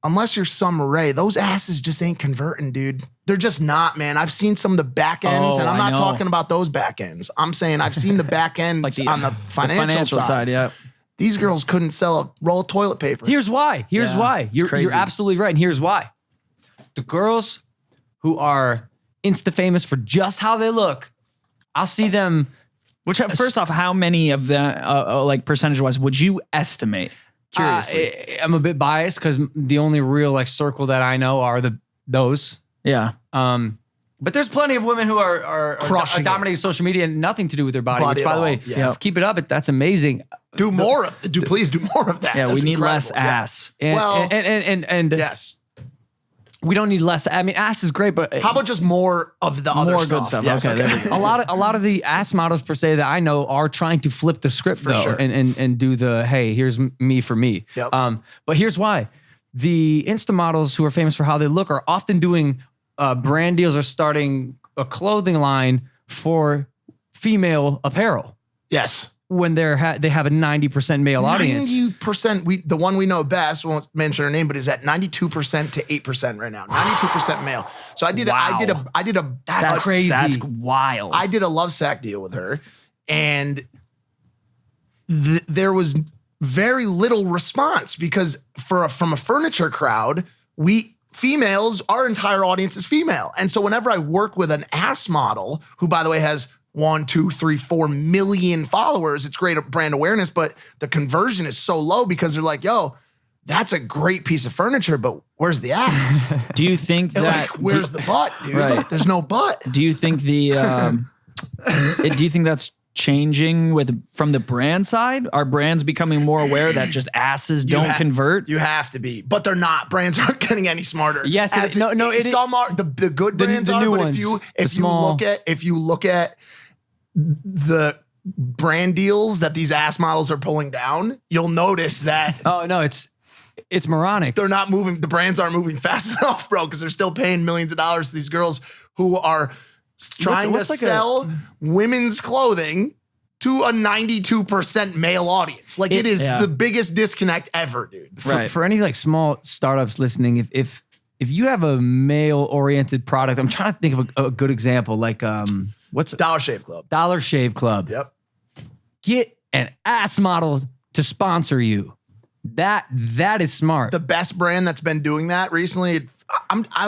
Unless you're Summer Rae, those asses just ain't converting, dude. They're just not, man. I've seen some of the back ends, and I'm not talking about those back ends. I'm saying I've seen the back ends like on the financial side. Yeah. These girls couldn't sell a roll of toilet paper. Here's why. You're absolutely right, and here's why. The girls who are Insta famous for just how they look, I'll see them. First off, how many of them, like percentage-wise, would you estimate? Curiously, I'm a bit biased because the only real like circle that I know are those. Yeah. But there's plenty of women who are dominating social media and nothing to do with their body. Which, by the way, keep it up. That's amazing. Please do more of that. Yeah, That's we need incredible. less ass. And yes. We don't need less. I mean, ass is great, but how about just more of the other good stuff? Yes, okay. There we go. a lot of the ass models per se that I know are trying to flip the script For sure. and do the hey, here's me for me. Yep. But here's why: the Insta models who are famous for how they look are often doing brand deals or starting a clothing line for female apparel. Yes. When they have a 90% male audience. 90%, the one we know best, won't mention her name, but is at 92% to 8% right now. 92% male. So I did a That's crazy. That's wild. I did a love sack deal with her, and there was very little response because from a furniture crowd, females, our entire audience is female. And so whenever I work with an ass model, who by the way has 1, 2, 3, 4 million followers, it's great brand awareness, but the conversion is so low because they're like, yo, that's a great piece of furniture, but where's the ass? Do you think that where's the butt, dude? Right. There's no butt. Do you think do you think that's changing from the brand side? Are brands becoming more aware that just asses don't convert? You have to be, but they're not. Brands aren't getting any smarter. Yes, some are the good brands the are, new but ones, if you look at the brand deals that these ass models are pulling down, you'll notice that. Oh no, It's moronic. They're not moving. The brands aren't moving fast enough, bro, because they're still paying millions of dollars to these girls who are trying to sell women's clothing to a 92% male audience. Like it is the biggest disconnect ever, dude. For any like small startups listening, if you have a male oriented product, I'm trying to think of a good example. Like what's Dollar Shave Club? Dollar Shave Club. Yep. Get an ass model to sponsor you. That is smart. The best brand that's been doing that recently.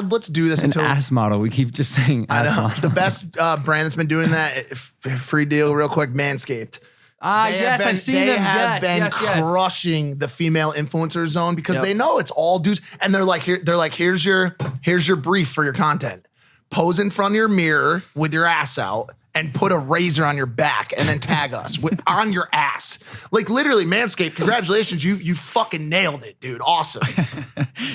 Let's do this until ass model. We keep just saying ass model. The best brand that's been doing that. Free deal, real quick. Manscaped. Yes, I've seen them. They have been yes. crushing the female influencer zone because they know it's all dudes, and they're like, here's your brief for your content. Pose in front of your mirror with your ass out. And put a razor on your back and then tag us on your ass. Like literally, Manscaped, congratulations. You fucking nailed it, dude. Awesome.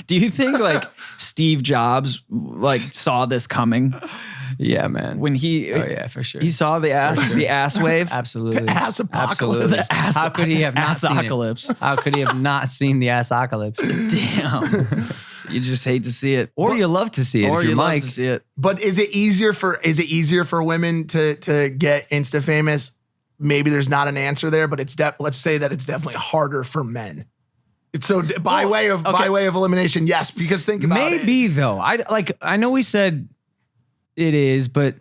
Do you think like Steve Jobs like saw this coming? Yeah, man. When for sure. He saw the ass wave? Absolutely. The ass apocalypse. Absolutely. How could he have not seen it? How could he have not seen the ass-ocalypse? Damn. You just hate to see it. Or you love to see it. Or if you love love to see it. But is it easier for women to get Insta famous? Maybe there's not an answer there, but let's say that it's definitely harder for men. So by way of elimination, yes, because think about it. Maybe though. I know we said it is, but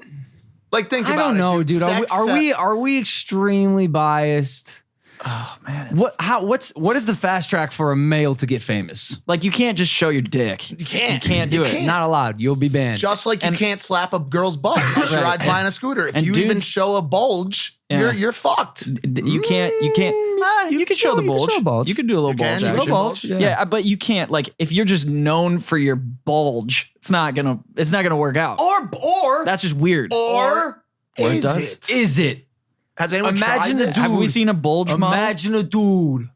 like think about it. I don't know, dude. Are we extremely biased? Oh man. What is the fast track for a male to get famous? Like you can't just show your dick. You can't do it. Not allowed. You'll be banned. Just like you can't slap a girl's butt while she rides by on a scooter. If you even show a bulge, you're fucked. You can't. You can show the bulge. You can do a little bulge action. Yeah, but you can't like if you're just known for your bulge, it's not gonna work out. Or that's just weird. Or is it? Has anyone tried this? Have we seen a bulge model? Imagine a dude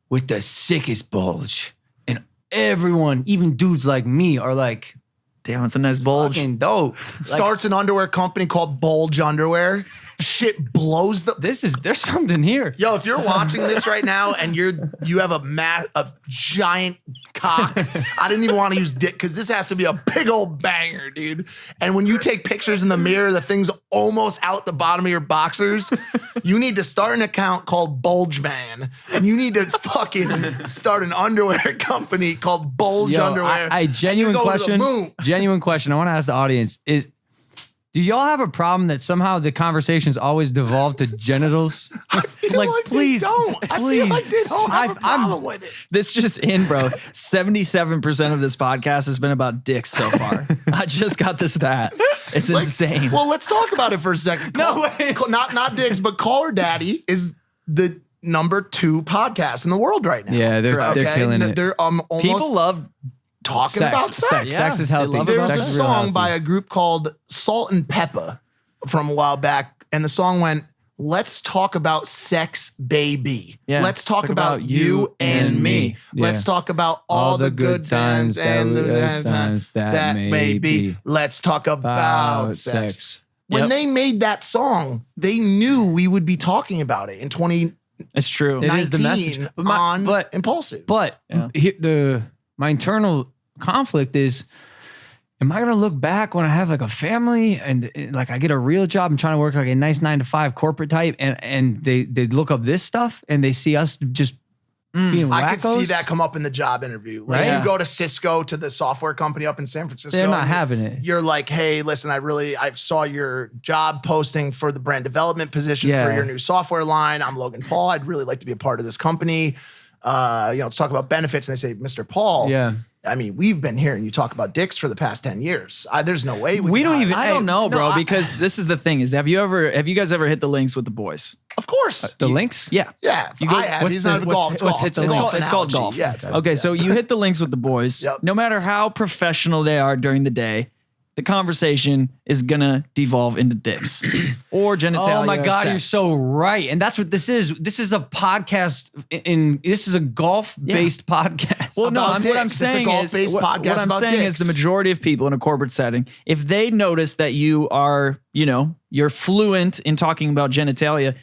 with the sickest bulge. And everyone, even dudes like me, are like, damn, it's a nice bulge. Fucking dope. Starts an underwear company called Bulge Underwear. Shit blows the... There's something here. Yo, if you're watching this right now and you have a giant cock, I didn't even want to use dick because this has to be a big old banger, dude. And when you take pictures in the mirror, the thing's almost out the bottom of your boxers. You need to start an account called Bulge Man, and you need to fucking start an underwear company called Bulge Underwear. Genuine question. I want to ask the audience is. Do y'all have a problem that somehow the conversations always devolve to genitals? I feel like please, they don't. I feel like they don't have a problem with it. This just in, bro. 77% of this podcast has been about dicks so far. I just got the stat. It's insane. Well, let's talk about it for a second. Not dicks, but Call Her Daddy is the #2 podcast in the world right now. Yeah, they're killing it. They're almost people love talking about sex. Yeah. Sex is healthy. There was a song by a group called Salt and Pepper from a while back, and the song went, "Let's talk about sex, baby. Yeah. Let's talk about you and me. Yeah. Let's talk about all the good times and the bad times that may be. Let's talk about sex." When they made that song, they knew we would be talking about it in 2019 It's true. It is the message. on Impaulsive. But my internal conflict is, am I going to look back when I have like a family and like I get a real job and trying to work like a nice 9-to-5 corporate type and they look up this stuff and they see us just being wackos? I could see that come up in the job interview. Like you go to Cisco, to the software company up in San Francisco. They're not having it. You're like, hey, listen, I saw your job posting for the brand development position for your new software line. I'm Logan Paul. I'd really like to be a part of this company. Let's talk about benefits. And they say, Mr. Paul. Yeah. I mean, we've been hearing you talk about dicks for the past 10 years. There's no way we don't even. I don't know, bro. Because this is the thing: is have you guys ever hit the links with the boys? Of course, the links. Yeah, yeah. I have. He's not golf. It's called golf. Yeah. Okay, so you hit the links with the boys. Yep. No matter how professional they are during the day, the conversation is gonna devolve into dicks or genitalia. Oh my God, sex. you're so right. And that's what this is. This is a podcast this is a golf-based podcast. Well, no, About what I'm dicks. It's a saying golf-based is what podcast I'm about saying dicks. is the majority of people in a corporate setting, if they notice that you are, you're fluent in talking about genitalia,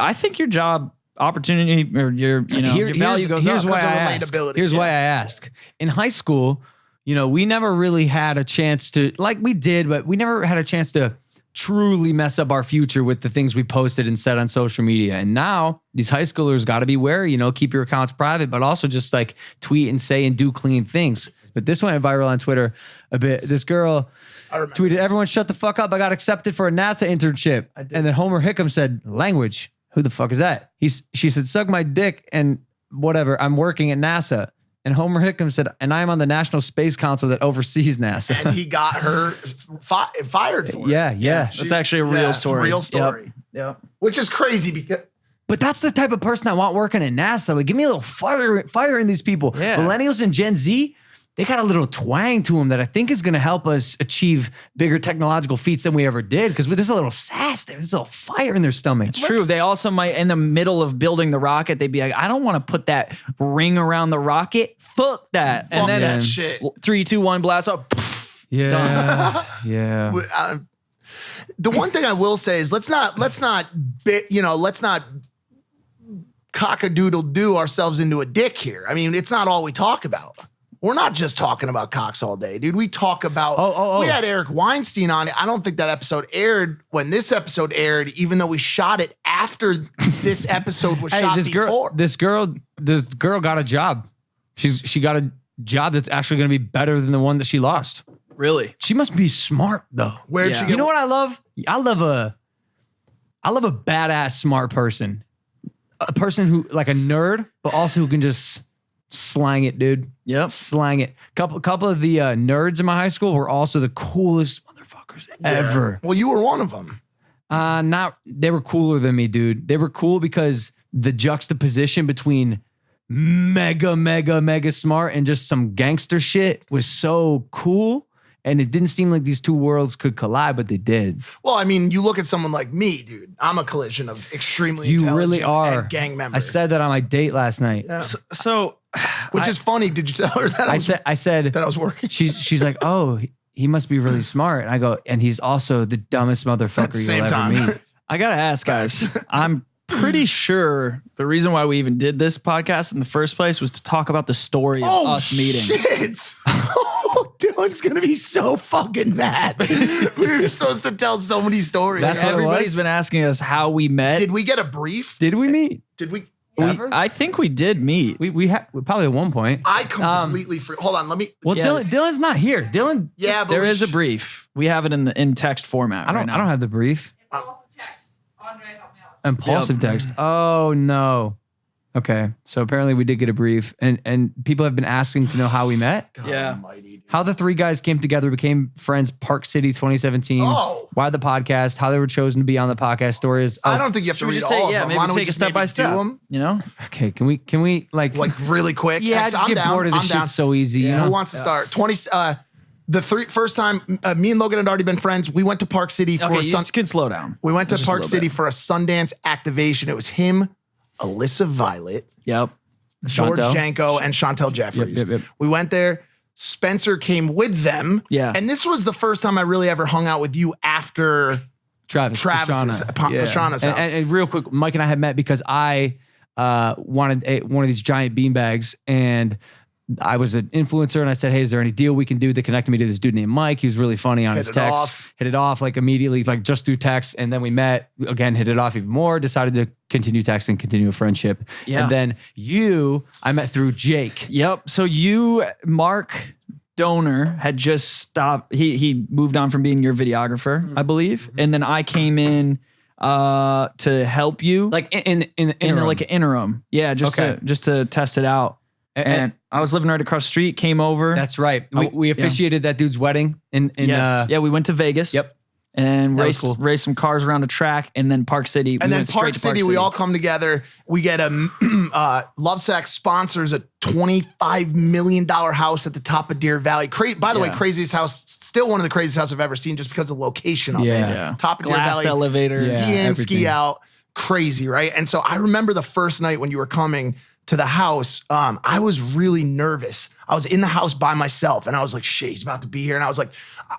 I think your job opportunity or your value goes here's up. why I Because of ask. relatability, Here's why I ask. In high school, we never really had a chance to, like we did, but we never had a chance to truly mess up our future with the things we posted and said on social media. And now these high schoolers got to be wary, keep your accounts private, but also just like tweet and say and do clean things. But this went viral on Twitter a bit. This girl tweeted, "Everyone shut the fuck up. I got accepted for a NASA internship." And then Homer Hickam said, "Language. Who the fuck is that?" She said, "Suck my dick and whatever. I'm working at NASA." And Homer Hickam said, "And I'm on the National Space Council that oversees NASA." And he got her fired for it. Yeah. That's actually a real story. Real story. Yep. Which is crazy because But that's the type of person I want working at NASA. Like, give me a little fire in these people. Yeah. Millennials and Gen Z, they got a little twang to them that I think is going to help us achieve bigger technological feats than we ever did. Because there's a little sass there. There's a little fire in their stomach. It's true. They also might, in the middle of building the rocket, they'd be like, "I don't want to put that ring around the rocket. Fuck that." fuck And then that shit. 3, 2, 1, blast up. Yeah. Yeah. The one thing I will say is let's not cock-a-doodle-do ourselves into a dick here. I mean, it's not all we talk about. We're not just talking about cocks all day, dude. We talk about, we had Eric Weinstein on it. I don't think that episode aired when this episode aired, even though we shot it after this episode was shot before. This girl got a job. She got a job that's actually going to be better than the one that she lost. Really? She must be smart though. Where'd she get? You know what I love? I love a badass smart person. A person who, like, a nerd, but also who can just slang it, dude. Yep. Slang it. Couple of the nerds in my high school were also the coolest motherfuckers ever. Well, you were one of them. They were cooler than me, dude. They were cool because the juxtaposition between mega smart and just some gangster shit was so cool. And it didn't seem like these two worlds could collide, but they did. Well, I mean, you look at someone like me, dude. I'm a collision of extremely You intelligent really are. and gang member. I said that on my date last night. Yeah. So, Which is funny. Did you tell her that I said that I was working? She's like, "Oh, he must be really smart." And I go, "And he's also the dumbest motherfucker Same you'll ever time. meet." I got to ask, guys. I'm pretty sure the reason why we even did this podcast in the first place was to talk about the story of us meeting. Shit. Dylan's gonna be so fucking mad. We were supposed to tell so many stories. That's what it Everybody's was? been asking us how we met. Did we get a brief? Did we meet? Did we? I think we did meet. We probably at one point. I completely hold on. Let me. Well, Yeah. Dylan's not here. Dylan. Yeah, but There we is a brief. We have it in text format. I don't have the brief. Impulsive text. Andre, help me out. Impulsive text. Oh no. Okay, so apparently we did get a brief, and people have been asking to know how we met, God Yeah. almighty, dude. how the three guys came together, became friends. Park City 2017. Oh. Why the podcast? How they were chosen to be on the podcast. Stories. I don't think you have to Should we read just all take, of yeah, them. maybe Why don't we take a just step by maybe step? do them? You know? Okay, can we like Really quick? yeah? I just I'm get down. bored of this I'm shit down. so easy. You know? Who wants to start? First time, me and Logan had already been friends. We went to Park City for Okay, a you Sun. can slow down. We went to Just a Park little City bit. for a Sundance activation. It was him, Alyssa Violet, Yep. George Chantel. Janko, and Chantel Jeffries. Yep. We went there. Spencer came with them. Yeah. And this was the first time I really ever hung out with you after Travis's Pastrana's house. And real quick, Mike and I had met because I wanted one of these giant beanbags, and I was an influencer, and I said, "Hey, is there any deal we can do?" That connected me to this dude named Mike. He was really funny on his Hit it text. off. Hit it off like immediately, like just through text, and then we met again. Hit it off even more. Decided to continue texting, continue a friendship. Yeah. And then I met through Jake. Yep. So Mark Donor had just stopped. He moved on from being your videographer, I believe, and then I came in to help you, Like in the interim. like an interim. Yeah, just to test it out. And I was living right across the street. Came over. That's right. We officiated that dude's wedding in yes. Yeah, we went to Vegas. Yep. And That was cool. raced some cars around a track, and then Park City. And then Park City, we all come together. We get a Lovesac sponsors a $25 million house at the top of Deer Valley. By the way, craziest house, still one of the craziest houses I've ever seen just because of the location of it. Yeah. Top of Deer Glass Valley. elevator. Ski Yeah, in, everything. ski out. Crazy, right? And so I remember the first night when you were coming to the house, I was really nervous. I was in the house by myself, and I was like, shit, he's about to be here. And I was like,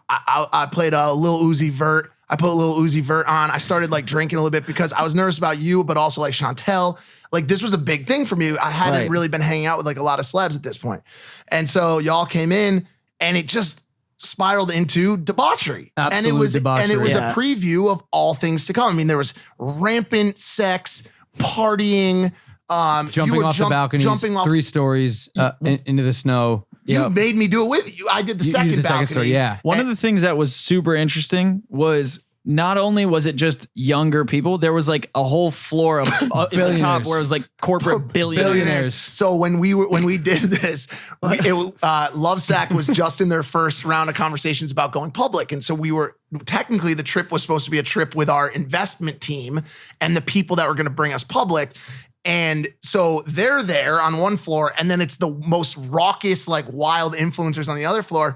I played a Lil Uzi Vert. I put a little Uzi Vert on. I started like drinking a little bit because I was nervous about you, but also like Chantel. Like this was a big thing for me. I hadn't really been hanging out with like a lot of celebs at this point. And so y'all came in and it just spiraled into debauchery. Absolute and it was debauchery. a preview of all things to come. I mean, there was rampant sex, partying, Jumping off the balconies, 3 stories into the snow. You made me do it with you. I did the second balcony. Story, yeah. One of the things that was super interesting was not only was it just younger people, there was like a whole floor of at the top where it was like corporate billionaires. So when we did this, Lovesac was just in their first round of conversations about going public. And so we were technically the trip was supposed to be a trip with our investment team and the people that were going to bring us public. And so they're there on one floor, and then it's the most raucous, like wild influencers on the other floor.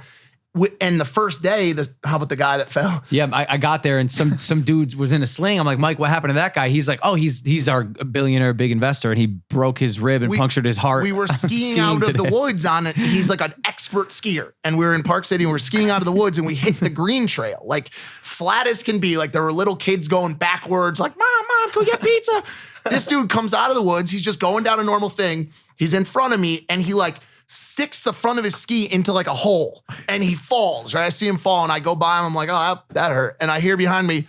And the first day, how about the guy that fell? Yeah, I got there and some dude was in a sling. I'm like, Mike, what happened to that guy? He's like, oh, he's our billionaire, big investor, and he broke his rib and punctured his heart. We were skiing out of the woods on it. He's like an expert skier, and we were in Park City and we're skiing out of the woods, and we hit the green trail, like flat as can be. Like there were little kids going backwards, like, Mom, can we get pizza? This dude comes out of the woods. He's just going down a normal thing. He's in front of me, and he like sticks the front of his ski into like a hole, and he falls, right? I see him fall, and I go by him. I'm like, oh, that hurt. And I hear behind me,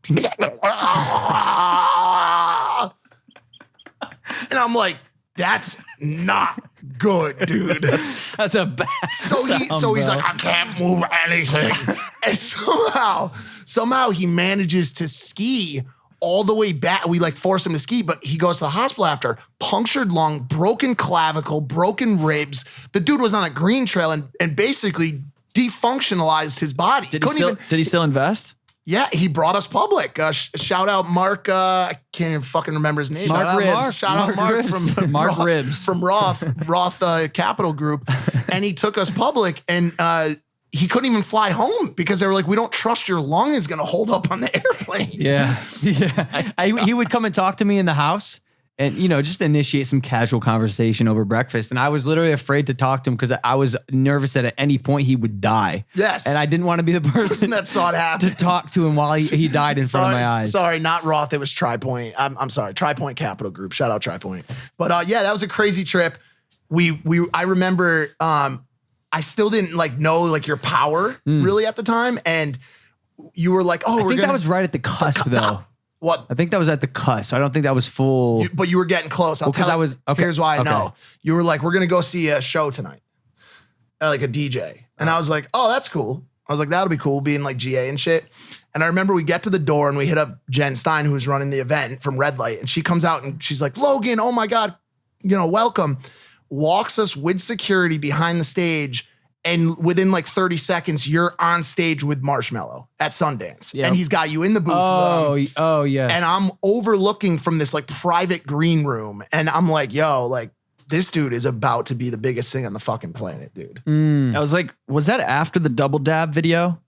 and I'm like, that's not good, dude. That's a bad So he's like, I can't move anything. And somehow he manages to ski all the way back. We like force him to ski, but he goes to the hospital after, punctured lung, broken clavicle, broken ribs. The dude was on a green trail and basically defunctionalized his body. Did he still invest? Yeah, he brought us public. Shout out Mark. I can't even fucking remember his name. Mark Ribs. Shout out Mark from Mark Roth, Ribs from Roth Capital Group, and he took us public, and he couldn't even fly home because they were like, we don't trust your lung is going to hold up on the airplane. Yeah. He would come and talk to me in the house and, just initiate some casual conversation over breakfast. And I was literally afraid to talk to him because I was nervous that at any point he would die. Yes. And I didn't want to be the person that saw it happen. to talk to him while he died in front of my eyes. Sorry, not Roth. It was TriPoint. I'm sorry. TriPoint Capital Group. Shout out TriPoint. But yeah, that was a crazy trip. I remember, I still didn't know your power really at the time. And you were like, oh, I think that was right at the cusp though. What? I think that was at the cusp. I don't think that was full. But you were getting close. I'll tell you. Here's why I know. You were like, we're going to go see a show tonight. Like a DJ. And I was like, oh, that's cool. I was like, that'll be cool being like GA and shit. And I remember we get to the door and we hit up Jen Stein, who's running the event from Red Light. And she comes out and she's like, Logan, oh my God, welcome. Walks us with security behind the stage. And within 30 seconds, you're on stage with Marshmello at Sundance. Yep. And he's got you in the booth. Oh, yeah. And I'm overlooking from this private green room. And I'm like, yo, this dude is about to be the biggest thing on the fucking planet, dude. I was like, was that after the double dab video?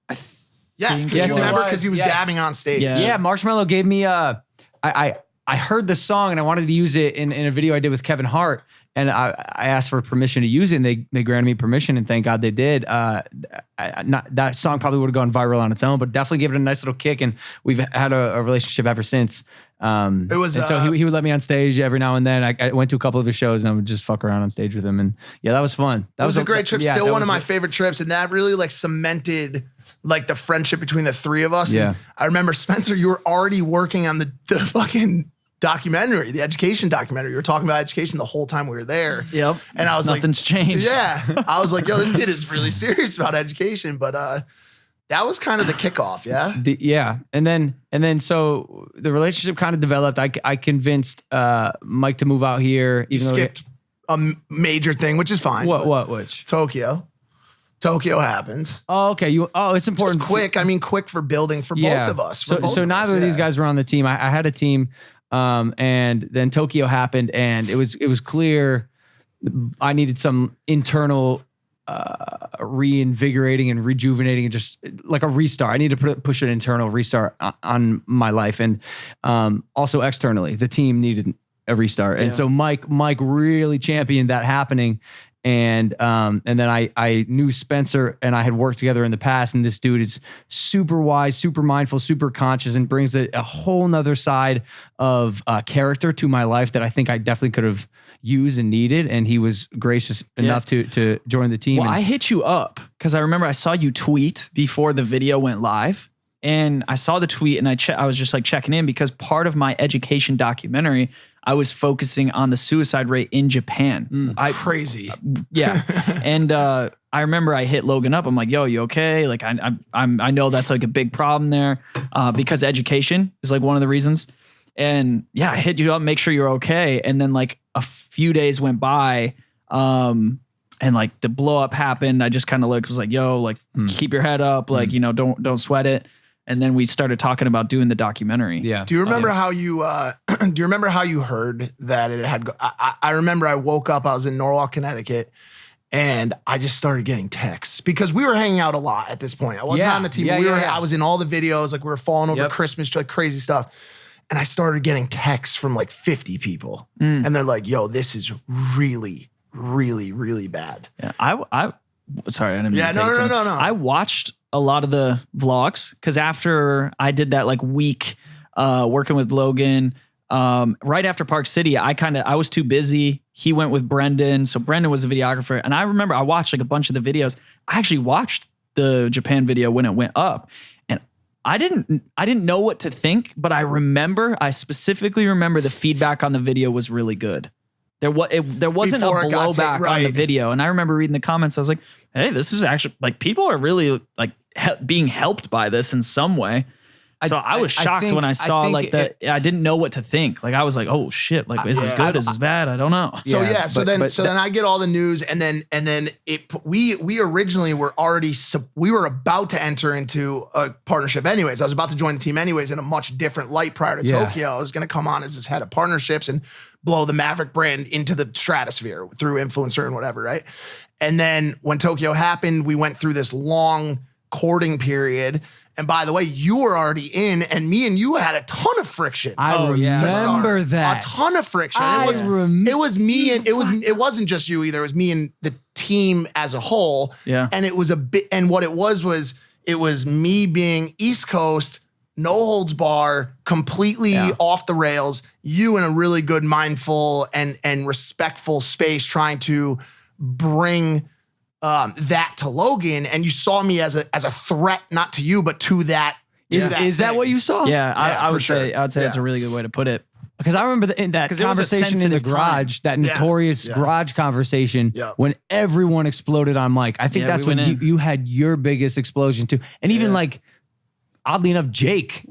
Yes, because you remember because he was dabbing on stage. Yeah, Marshmello gave me I heard the song and I wanted to use it in a video I did with Kevin Hart. And I asked for permission to use it, and they granted me permission, and thank God they did. That song probably would have gone viral on its own, but definitely gave it a nice little kick, and we've had a relationship ever since. It was, and so he would let me on stage every now and then. I went to a couple of his shows, and I would just fuck around on stage with him, and yeah, that was fun. That was a great trip. Still one of my favorite trips, and that really cemented the friendship between the three of us. Yeah, and I remember Spencer, you were already working on the fucking documentary, the education documentary. You were talking about education the whole time we were there. Yep. And I was nothing's changed. Yeah. I was like, yo, this kid is really serious about education. But that was kind of the kickoff, yeah? Yeah. And then so the relationship kind of developed. I convinced Mike to move out here. You skipped a major thing, which is fine. Which? Tokyo happens. Oh, okay. It's important. Just quick. Quick for building for both of us. So neither of these guys were on the team. I had a team. And then Tokyo happened, and it was clear I needed some internal reinvigorating and rejuvenating, and just like a restart. I needed to push an internal restart on my life, and also externally, the team needed a restart. And so Mike really championed that happening. And then I knew Spencer, and I had worked together in the past. And this dude is super wise, super mindful, super conscious, and brings a whole nother side of character to my life that I think I definitely could have used and needed. And he was gracious enough to join the team. Well, And I hit you up because I remember I saw you tweet before the video went live, and I saw the tweet, and I was just like checking in because part of my education documentary, I was focusing on the suicide rate in Japan. Crazy. Yeah. And I remember I hit Logan up. I'm like, yo, you okay? Like, I know that's like a big problem there because education is like one of the reasons. And yeah, I hit you up, make sure you're okay. And then like a few days went by and like the blow up happened. I just kind of was like, yo, like keep your head up. Like, you know, don't sweat it. And then we started talking about doing the documentary. yeah. Do you remember how you do you remember how you heard that it had I remember I woke up, I was in Norwalk, Connecticut, and I just started getting texts because we were hanging out a lot at this point. I wasn't Yeah. on the team. Yeah, we yeah, were yeah. I was in all the videos, like we were falling over Yep. Christmas, like crazy stuff. And I started getting texts from like 50 people. And they're like, yo, this is really, really, really bad. Yeah. I sorry, I didn't mean Yeah, to take it from- no. I watched a lot of the vlogs because after I did that like week working with Logan, right after Park City, I was too busy. He went with Brendan. So Brendan was a videographer. And I remember I watched like a bunch of the videos. I actually watched the Japan video when it went up. And I didn't know what to think, but I specifically remember the feedback on the video was really good. There wasn't Before a it got blowback on the right. video. And I remember reading the comments. I was like, hey, this is actually like people are really like being helped by this in some way. So I was shocked think- when I saw think like that. I didn't know what to think. Like I was like, oh shit, like is this good? Is this bad? I don't know. So Yeah, so but then I get all the news, and then we originally were already we were about to enter into a partnership anyways. I was about to join the team anyways in a much different light prior to Yeah. Tokyo. I was going to come on as this head of partnerships and blow the Maverick brand into the stratosphere through influencer and whatever, right? And then when Tokyo happened, we went through this long courting period. And by the way, you were already in, and me and you had a ton of friction. I yeah. to start. remember that. A ton of friction. I It was remember. it was me and it wasn't just you either. It was me and the team as a whole. Yeah. And it was a bit, and what it was me being East Coast, no holds bar, completely off the rails, you in a really good, mindful and respectful space trying to bring that to Logan. And you saw me as a threat, not to you, but to that. Is that what you saw? Yeah, Yeah, I for would say sure. that's a Yeah. really good way to put it. Because I remember in that 'Cause it was a conversation in the sensitive time. garage, that Yeah. notorious Yeah. garage conversation, Yeah. when everyone exploded on Mike. I think Yeah, that's we when went in. you had your biggest explosion too. And even like, oddly enough, Jake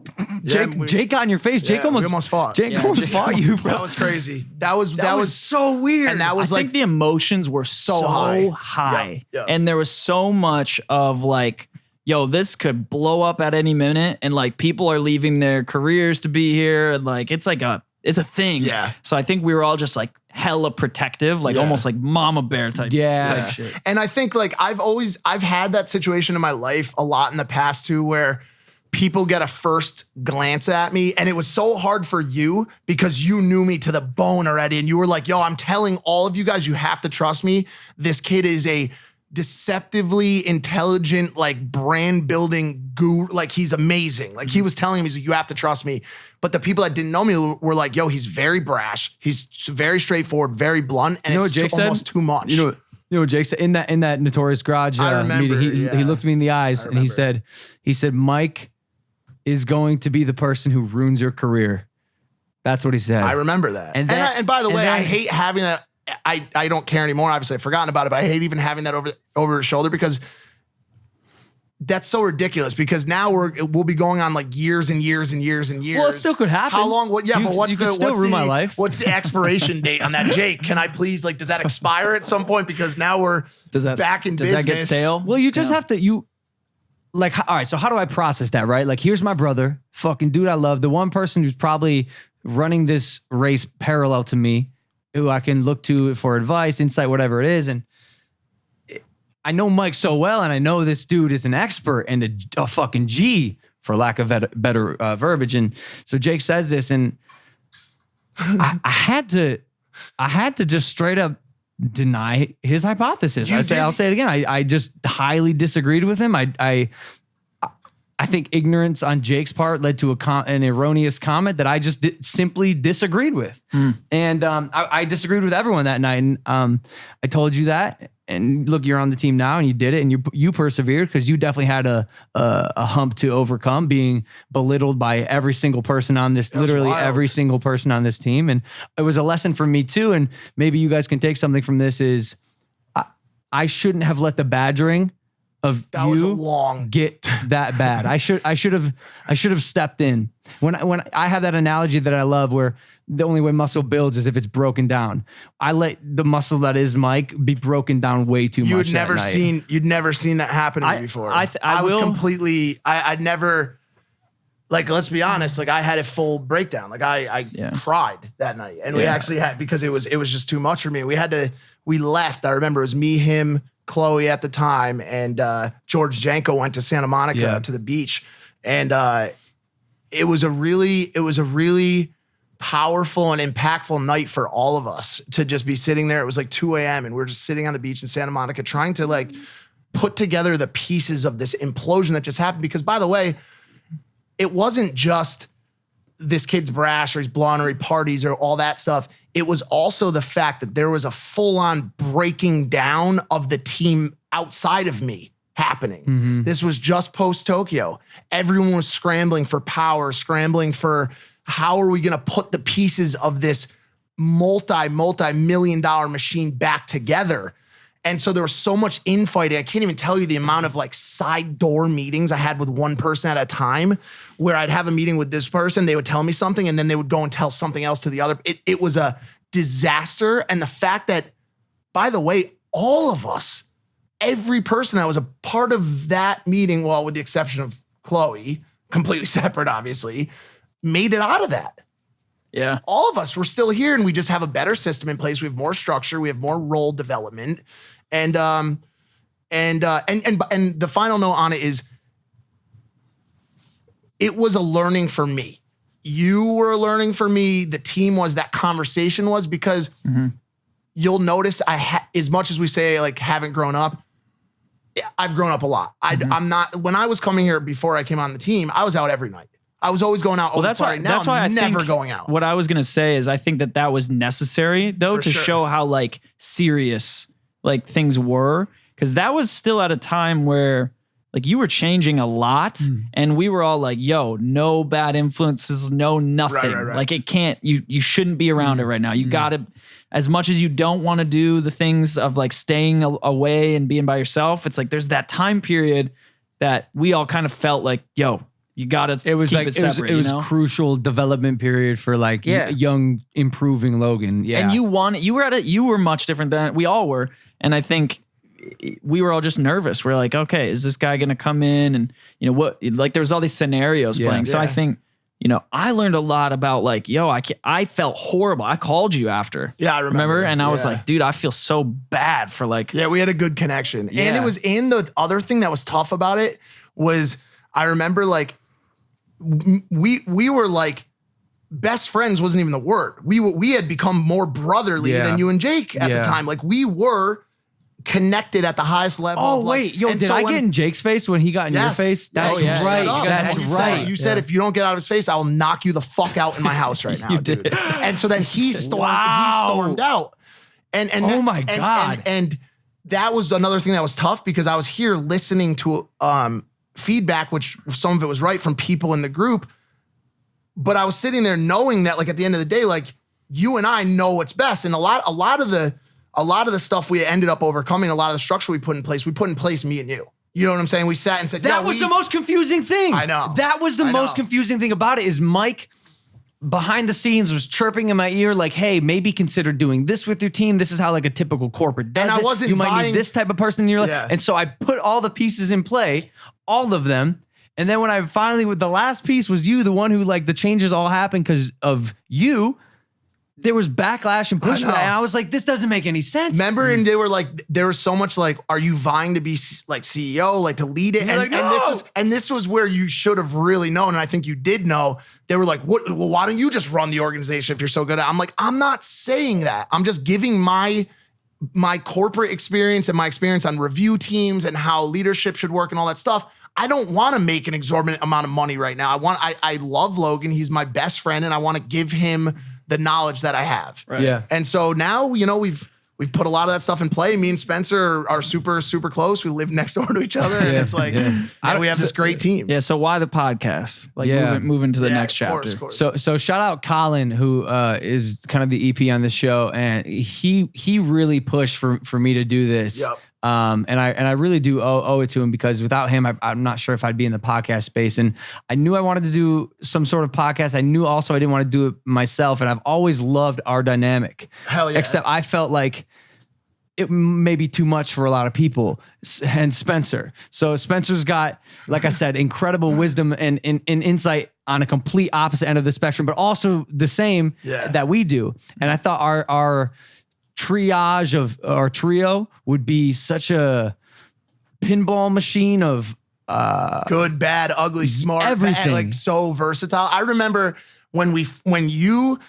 got in your face. Jake we almost almost fought. Jake Yeah, almost Jake fought you, bro. That was crazy. That was so weird. and that was I like think the emotions were so high. high. Yeah, yeah. And there was so much of like, yo, this could blow up at any minute. And like people are leaving their careers to be here. And like, it's a thing. Yeah. So I think we were all just like hella protective, like Yeah. almost like mama bear type, Yeah. type shit. And I think like I've had that situation in my life a lot in the past too, where people get a first glance at me, and it was so hard for you because you knew me to the bone already. And you were like, yo, I'm telling all of you guys, you have to trust me. This kid is a deceptively intelligent, like brand building guru. Like he's amazing. Like he was telling me, he's like, you have to trust me. But the people that didn't know me were like, yo, he's very brash. He's very straightforward, very blunt. And You know it's what Jake said? almost too much. You know what Jake said in that notorious garage I remember, meeting. He yeah. looked me in the eyes and he said, Mike is going to be the person who ruins your career. That's what he said. I remember that. And And, that- and by the and way, I then- hate having that. I don't care anymore. Obviously, I've forgotten about it, but I hate even having that over his shoulder because that's so ridiculous. Because now we'll be going on like years and years and years and years. Well, it still could happen. How long? What? Yeah, You- but what's you could the still what's ruin the, my life. What's the expiration date on that, Jake? Can I please does that expire at some point? Because now we're back in does business. that get stale? Well, you just have to, all right, so how do I process that, right? Like, here's my brother, fucking dude I love, the one person who's probably running this race parallel to me, who I can look to for advice, insight, whatever it is. And I know Mike so well, and I know this dude is an expert and a fucking G, for lack of better verbiage. And so Jake says this, and I had to just straight up deny his hypothesis. You I'll say it again. I just highly disagreed with him. I think ignorance on Jake's part led to an erroneous comment that I just simply disagreed with. And I disagreed with everyone that night. And I told you that. And look, you're on the team now, and you did it, and you persevered because you definitely had a hump to overcome, being belittled by every single person on this, literally every single person on this team. And it was a lesson for me too. And maybe you guys can take something from this: is I shouldn't have let the badgering of That was a long get that bad. I should have stepped in. When I have that analogy that I love, where the only way muscle builds is if it's broken down. I let the muscle that is Mike be broken down way too much. You'd never seen that happen to me before. I was completely. I'd never. Like, let's be honest. Like, I had a full breakdown. Like, I cried that night, and we actually had, because it was just too much for me. We left. I remember it was me, him, Chloe at the time, and George Janko went to Santa Monica to the beach, and it was a really powerful and impactful night for all of us to just be sitting there. It was like 2 a.m. and we're just sitting on the beach in Santa Monica trying to like put together the pieces of this implosion that just happened. Because, by the way, it wasn't just this kid's brash or he's blonde or he parties or all that stuff. It was also the fact that there was a full-on breaking down of the team outside of me happening. This was just post-Tokyo. Everyone was scrambling for power, scrambling for how are we going to put the pieces of this multi-million-dollar machine back together. And so there was so much infighting. I can't even tell you the amount of like side door meetings I had with one person at a time, where I'd have a meeting with this person, they would tell me something, and then they would go and tell something else to the other. It was a disaster. And the fact that, by the way, all of us, every person that was a part of that meeting, well, with the exception of Chloe, completely separate, obviously, made it out of that. Yeah. All of us were still here, and we just have a better system in place. We have more structure. We have more role development. And the final note on it is, it was a learning for me. You were a learning for me. The team was, that conversation was, because you'll notice as much as we say like haven't grown up, I've grown up a lot. I'm not, when I was coming here before I came on the team, I was out every night. I was always going out. Well, that's why I'm never going out. What I was going to say is, I think that was necessary though, to show how like serious like things were. Cause that was still at a time where like you were changing a lot, and we were all like, yo, no bad influences, no nothing. Right. Like it can't, you shouldn't be around it right now. You got to, as much as you don't want to do the things of like staying away and being by yourself, it's like there's that time period that we all kind of felt like, yo, you got to keep it separate. It was crucial development period for like young, improving Logan. Yeah. And you were much different than we all were. And I think we were all just nervous. We're like, okay, is this guy going to come in? And you know what, like there was all these scenarios playing. So I think, you know, I learned a lot about like, yo, I felt horrible. I called you after. Yeah, I remember. And I was like, dude, I feel so bad for like. Yeah, we had a good connection. Yeah. And it was in the other thing that was tough about it was, I remember like, we were like, best friends wasn't even the word. We had become more brotherly than you and Jake at the time. Like we were connected at the highest level. Oh, wait. Yo, did I get in Jake's face when he got in your face? That's right. That's right. You said, if you don't get out of his face, I will knock you the fuck out in my house right now, dude. And so then he stormed out. And oh my God. And that was another thing that was tough, because I was here listening to feedback, which some of it was right from people in the group. But I was sitting there knowing that like at the end of the day, like you and I know what's best. And a lot of the stuff we ended up overcoming, a lot of the structure we put in place, me and you. You know what I'm saying? We sat and said, that was the most confusing thing. I know. That was the most confusing thing about it, is Mike behind the scenes was chirping in my ear like, hey, maybe consider doing this with your team. This is how like a typical corporate does and I wasn't You might need this type of person in your life. And so I put all the pieces in play, all of them. And then when I finally, with the last piece was you, the one who like the changes all happened because of you, there was backlash and pushback. And I was like, this doesn't make any sense. Remember? And they were like, there was so much like, are you vying to be like CEO, like to lead it? And, like, no! and this was where you should have really known. And I think you did know. They were like, what? Well, why don't you just run the organization if you're so good at it? I'm like, I'm not saying that. I'm just giving my my corporate experience and my experience on review teams and how leadership should work and all that stuff, I don't want to make an exorbitant amount of money right now. I love Logan. He's my best friend, and I want to give him the knowledge that I have. Right. Yeah. And so now, we've put a lot of that stuff in play. Me and Spencer are super, super close. We live next door to each other, and it's like, and we have this great team. Yeah. So why the podcast? Like moving to the next chapter. Of course. So shout out Colin, who is kind of the EP on the show, and he really pushed for me to do this. Yep. And I really do owe it to him, because without him, I'm not sure if I'd be in the podcast space. And I knew I wanted to do some sort of podcast. I knew also I didn't want to do it myself. And I've always loved our dynamic. Hell yeah. Except I felt like it may be too much for a lot of people, and Spencer. So Spencer's got, like I said, incredible wisdom and insight on a complete opposite end of the spectrum, but also the same that we do. And I thought our triage of our trio would be such a pinball machine of good, bad, ugly, smart, everything. bad, like so versatile. I remember when you,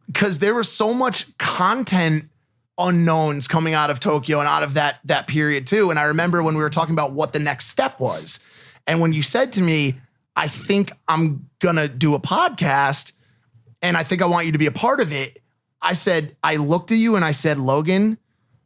because there was so much content unknowns coming out of Tokyo and out of that period too. And I remember when we were talking about what the next step was, and when you said to me, I think I'm gonna do a podcast and I think I want you to be a part of it, I looked at you and I said, Logan,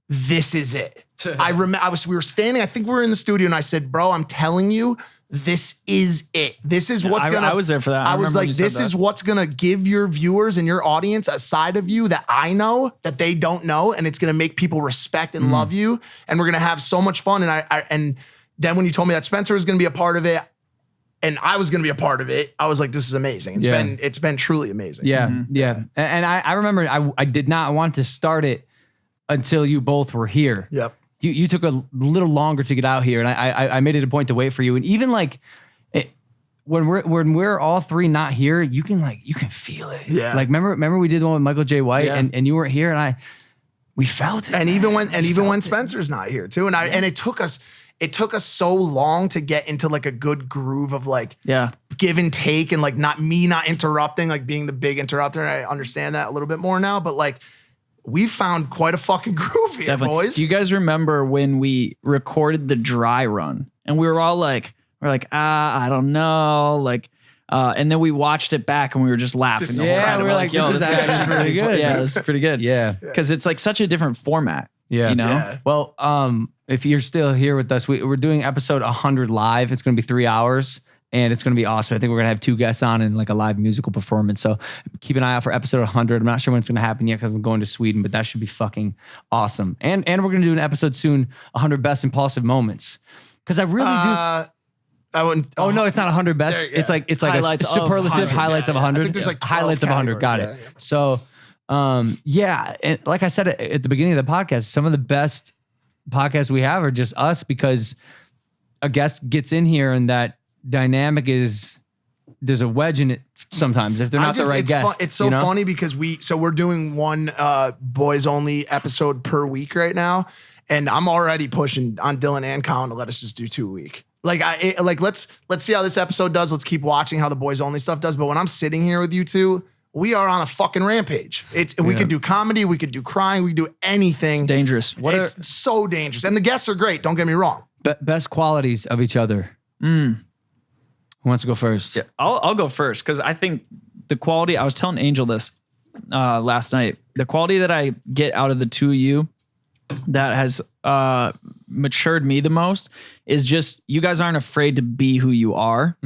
this is it. We were standing, I think we were in the studio, and I said, bro, I'm telling you, this is it. This is what's gonna. I was there for that. I was like, this is what's gonna give your viewers and your audience a side of you that I know that they don't know, and it's gonna make people respect and love you, and we're gonna have so much fun. And then when you told me that Spencer was gonna be a part of it, and I was going to be a part of it, I was like, this is amazing. It's been truly amazing. Yeah. Yeah. And I remember I did not want to start it until you both were here. Yep. You took a little longer to get out here, and I made it a point to wait for you. And even like when we're all three not here, you can feel it. Yeah. Like remember we did the one with Michael J. White, and you weren't here, and we felt it. And even when Spencer's not here too. And it took us so long to get into like a good groove of like give and take, and like not interrupting, like being the big interrupter. And I understand that a little bit more now, but like we found quite a fucking groove here, boys. Do you guys remember when we recorded the dry run and we were all like, I don't know. Like, and then we watched it back and we were just laughing. This The whole time. we were like, this is actually pretty good. Yeah, this is pretty good. Yeah. Cause it's like such a different format. Yeah. You know? Yeah. Well, if you're still here with us, we're doing episode 100 live. It's going to be 3 hours, and it's going to be awesome. I think we're going to have 2 guests on and like a live musical performance. So keep an eye out for episode 100. I'm not sure when it's going to happen yet because I'm going to Sweden, but that should be fucking awesome. And we're going to do an episode soon, 100 best impulsive moments. Because I really do. I wouldn't. Oh no, it's not 100 best. There, yeah. It's like Highlights a of superlative highlights of 100. I think there's like 12 highlights of 100. Got it. categories, So, and like I said at the beginning of the podcast, some of the best podcasts we have are just us, because a guest gets in here and that dynamic there's a wedge in it sometimes if they're not the right guest. It's so funny because we're doing one boys only episode per week right now, and I'm already pushing on Dylan and Colin to let us just do 2 a week. Let's see how this episode does. Let's keep watching how the boys only stuff does. But when I'm sitting here with you two, we are on a fucking rampage. We could do comedy, we could do crying, we could do anything. It's dangerous. It's so dangerous. And the guests are great, don't get me wrong. Best qualities of each other. Who wants to go first? Yeah, I'll go first because I think the quality, I was telling Angel this last night, the quality that I get out of the two of you that has matured me the most is just you guys aren't afraid to be who you are.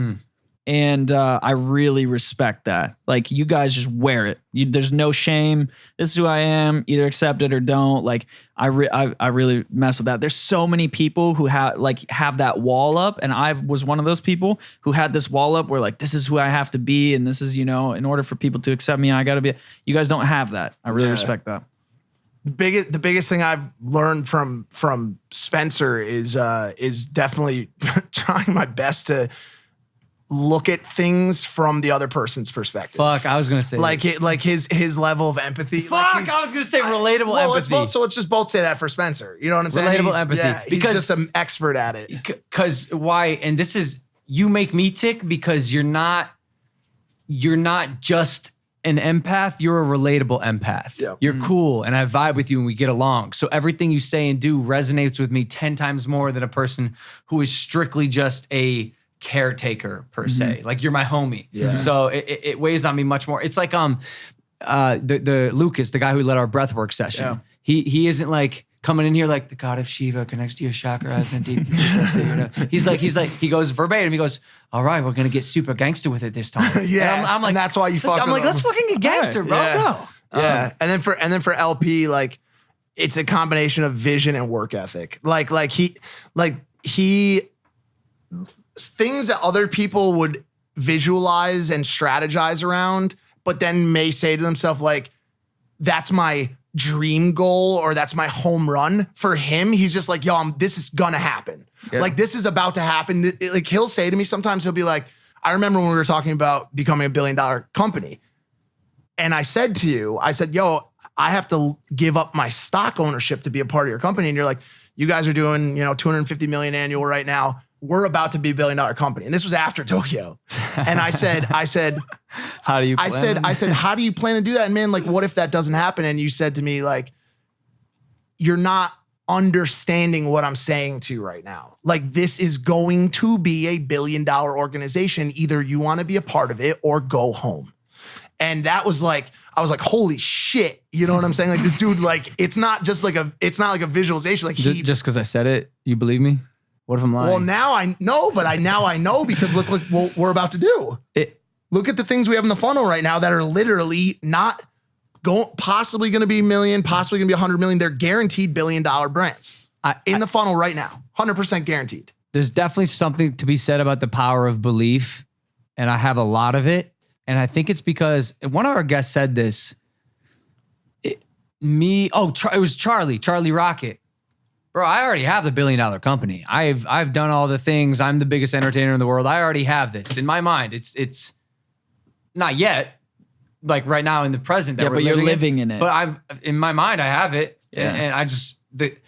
And I really respect that. Like you guys just wear it. There's no shame. This is who I am. Either accept it or don't. Like I really mess with that. There's so many people who have that wall up, and I was one of those people who had this wall up where like this is who I have to be, and this is in order for people to accept me, I got to be. You guys don't have that. I really respect that. The biggest thing I've learned from Spencer is definitely trying my best to look at things from the other person's perspective. Fuck, I was gonna say his level of empathy. Fuck, I was gonna say relatable empathy. Let's just both say that for Spencer. You know what I'm saying? Relatable empathy. Yeah, he's just an expert at it. Because why? And this is, you make me tick because you're not just an empath, you're a relatable empath. Yeah. You're cool and I vibe with you and we get along. So everything you say and do resonates with me 10 times more than a person who is strictly just a caretaker per se. Like you're my homie. Yeah. So it weighs on me much more. It's like the Lucas, the guy who led our breathwork session. He isn't like coming in here like the god of Shiva connects to your chakras and deep. He's like he goes verbatim. He goes, all right, we're gonna get super gangster with it this time. Yeah, and I'm like, and that's why you fuck. I'm like, let's fucking get gangster, bro. Yeah. Let's go. Yeah, and then for LP, like it's a combination of vision and work ethic. Like he things that other people would visualize and strategize around, but then may say to themselves like, that's my dream goal or that's my home run. For him, he's just like, yo, this is gonna happen. Yeah. Like this is about to happen. Like he'll say to me sometimes, he'll be like, I remember when we were talking about becoming $1 billion company. And I said to you, yo, I have to give up my stock ownership to be a part of your company. And you're like, you guys are doing, 250 million annual right now. We're about to be $1 billion company. And this was after Tokyo. And I said, How do you plan? I said, how do you plan to do that? And man, like, what if that doesn't happen? And you said to me, like, you're not understanding what I'm saying to you right now. Like, this is going to be a $1 billion organization. Either you want to be a part of it or go home. And that was like, I was like, holy shit. You know what I'm saying? Like this dude, like, it's not like a visualization. Like just because I said it, you believe me? What if I'm lying? Well, now I know, but I know because look what we're about to do. Look at the things we have in the funnel right now that are literally not possibly going to be $1 million, possibly going to be $100 million. They're guaranteed $1 billion brands in the funnel right now. 100% guaranteed. There's definitely something to be said about the power of belief. And I have a lot of it. And I think it's because one of our guests said this. It was Charlie Rocket. Bro, I already have the $1 billion company. I've done all the things. I'm the biggest entertainer in the world. I already have this in my mind. It's not yet, like right now in the present. That but you're living in it. But in my mind, I have it, Yeah. and I just the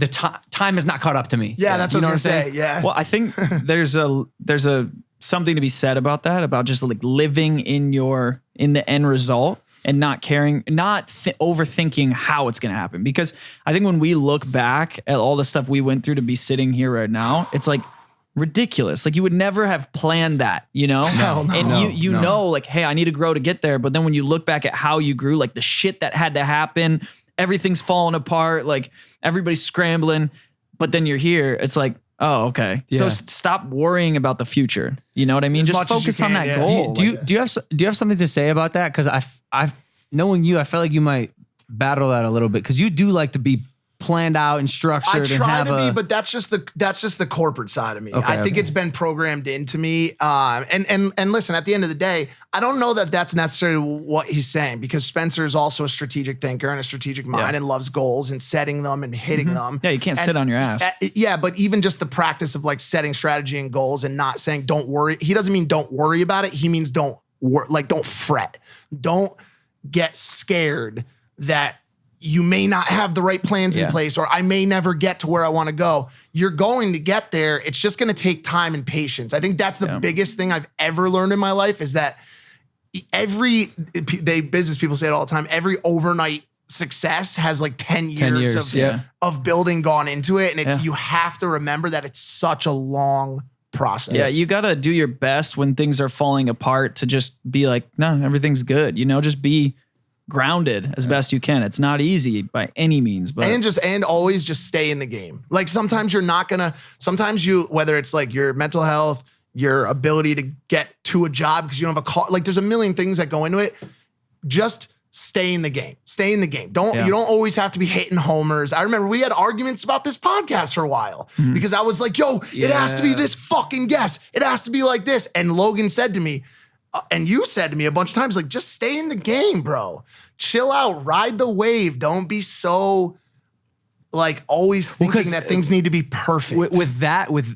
time has not caught up to me. Yeah, that's what I was going to say. Yeah. Well, I think there's a something to be said about that, about just like living in the end result and not caring, overthinking how it's going to happen. Because I think when we look back at all the stuff we went through to be sitting here right now, it's like ridiculous. Like you would never have planned that, Hell no. And you know, like, hey, I need to grow to get there. But then when you look back at how you grew, like the shit that had to happen, everything's falling apart, like everybody's scrambling, but then you're here. It's like, oh, okay. Yeah. So stop worrying about the future. You know what I mean? As Just much as focus you on can, that yeah. goal. Do you have something to say about that? Because I've knowing you, I felt like you might battle that a little bit because you do like to be planned out and structured. I try to be, but that's just the corporate side of me. Okay, I think it's been programmed into me. And listen, at the end of the day, I don't know that that's necessarily what he's saying because Spencer is also a strategic thinker and a strategic mind and loves goals and setting them and hitting them. Yeah, you can't sit on your ass. Yeah, but even just the practice of like setting strategy and goals and not saying don't worry. He doesn't mean don't worry about it. He means don't fret. Don't get scared that you may not have the right plans in place or I may never get to where I want to go. You're going to get there. It's just going to take time and patience. I think that's the biggest thing I've ever learned in my life is that business people say it all the time, every overnight success has like 10 years, of building gone into it. And you have to remember that it's such a long process. Yeah, you got to do your best when things are falling apart to just be like, no, everything's good. Just be grounded as best you can. It's not easy by any means, but and always just stay in the game. Like sometimes whether it's like your mental health, your ability to get to a job because you don't have a car, like there's a million things that go into it. Just stay in the game. Stay in the game. You don't always have to be hitting homers. I remember we had arguments about this podcast for a while because I was like, yo, it has to be this fucking guest. It has to be like this. And Logan said to me, and you said to me a bunch of times, like, just stay in the game, bro. Chill out, ride the wave. Don't be so like always thinking that things need to be perfect.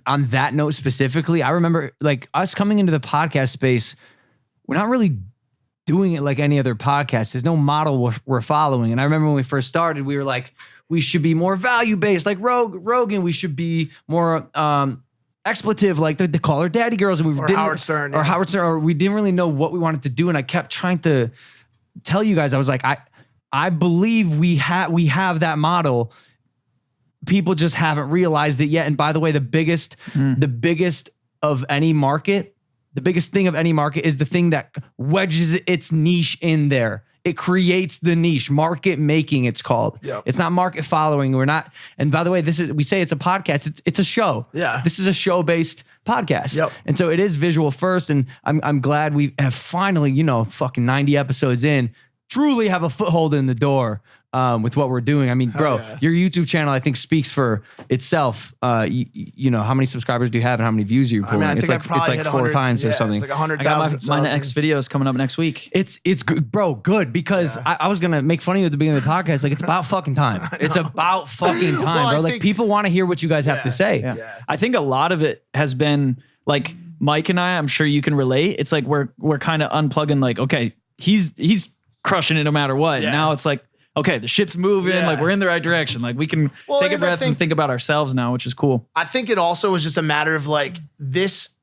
On that note specifically, I remember like us coming into the podcast space, we're not really doing it like any other podcast. There's no model we're following. And I remember when we first started, we were like, we should be more value-based, like Rogan. We should be more expletive, like the Call Her Daddy Girls, and Howard Stern, or Howard Stern, or we didn't really know what we wanted to do, and I kept trying to tell you guys, I was like, I believe we have that model. People just haven't realized it yet. And by the way, the biggest of any market, the biggest thing of any market is the thing that wedges its niche in there. It creates the niche. Market making, it's called. Yep. It's not market following. We're not. And by the way, we say it's a podcast. It's a show. Yeah. This is a show-based podcast. Yep. And so it is visual first. And I'm glad we have finally, fucking 90 episodes in, truly have a foothold in the door with what we're doing. I mean, bro, your YouTube channel, I think, speaks for itself. You know, how many subscribers do you have and how many views are you pulling? I think it's like 4 times or something. It's like I 100,000. got my next videos coming up next week. It's good, bro, good, because I was going to make fun of you at the beginning of the podcast. Like, it's about fucking time. It's about fucking time, Well, bro. I Like, think- people want to hear what you guys have to say. Yeah. I think a lot of it has been like Mike and I'm sure you can relate. It's like we're kind of unplugging, like, okay, he's crushing it no matter what. Yeah. Now it's like, okay, the ship's moving, Yeah. like we're in the right direction. Like we can take a and I breath and think about ourselves now, which is cool. I think it also is just a matter of like this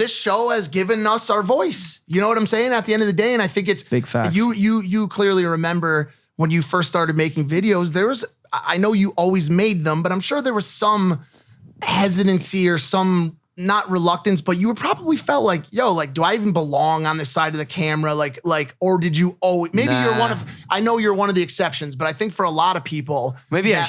show has given us our voice. You know what I'm saying? At the end of the day, and I think it's Big facts. You clearly remember when you first started making videos. I know you always made them, but I'm sure there was some hesitancy or some not reluctance, but you probably felt like, yo, like, do I even belong on this side of the camera? Like, or did you always, maybe you're I know you're one of the exceptions, but I think for a lot of people, Maybe I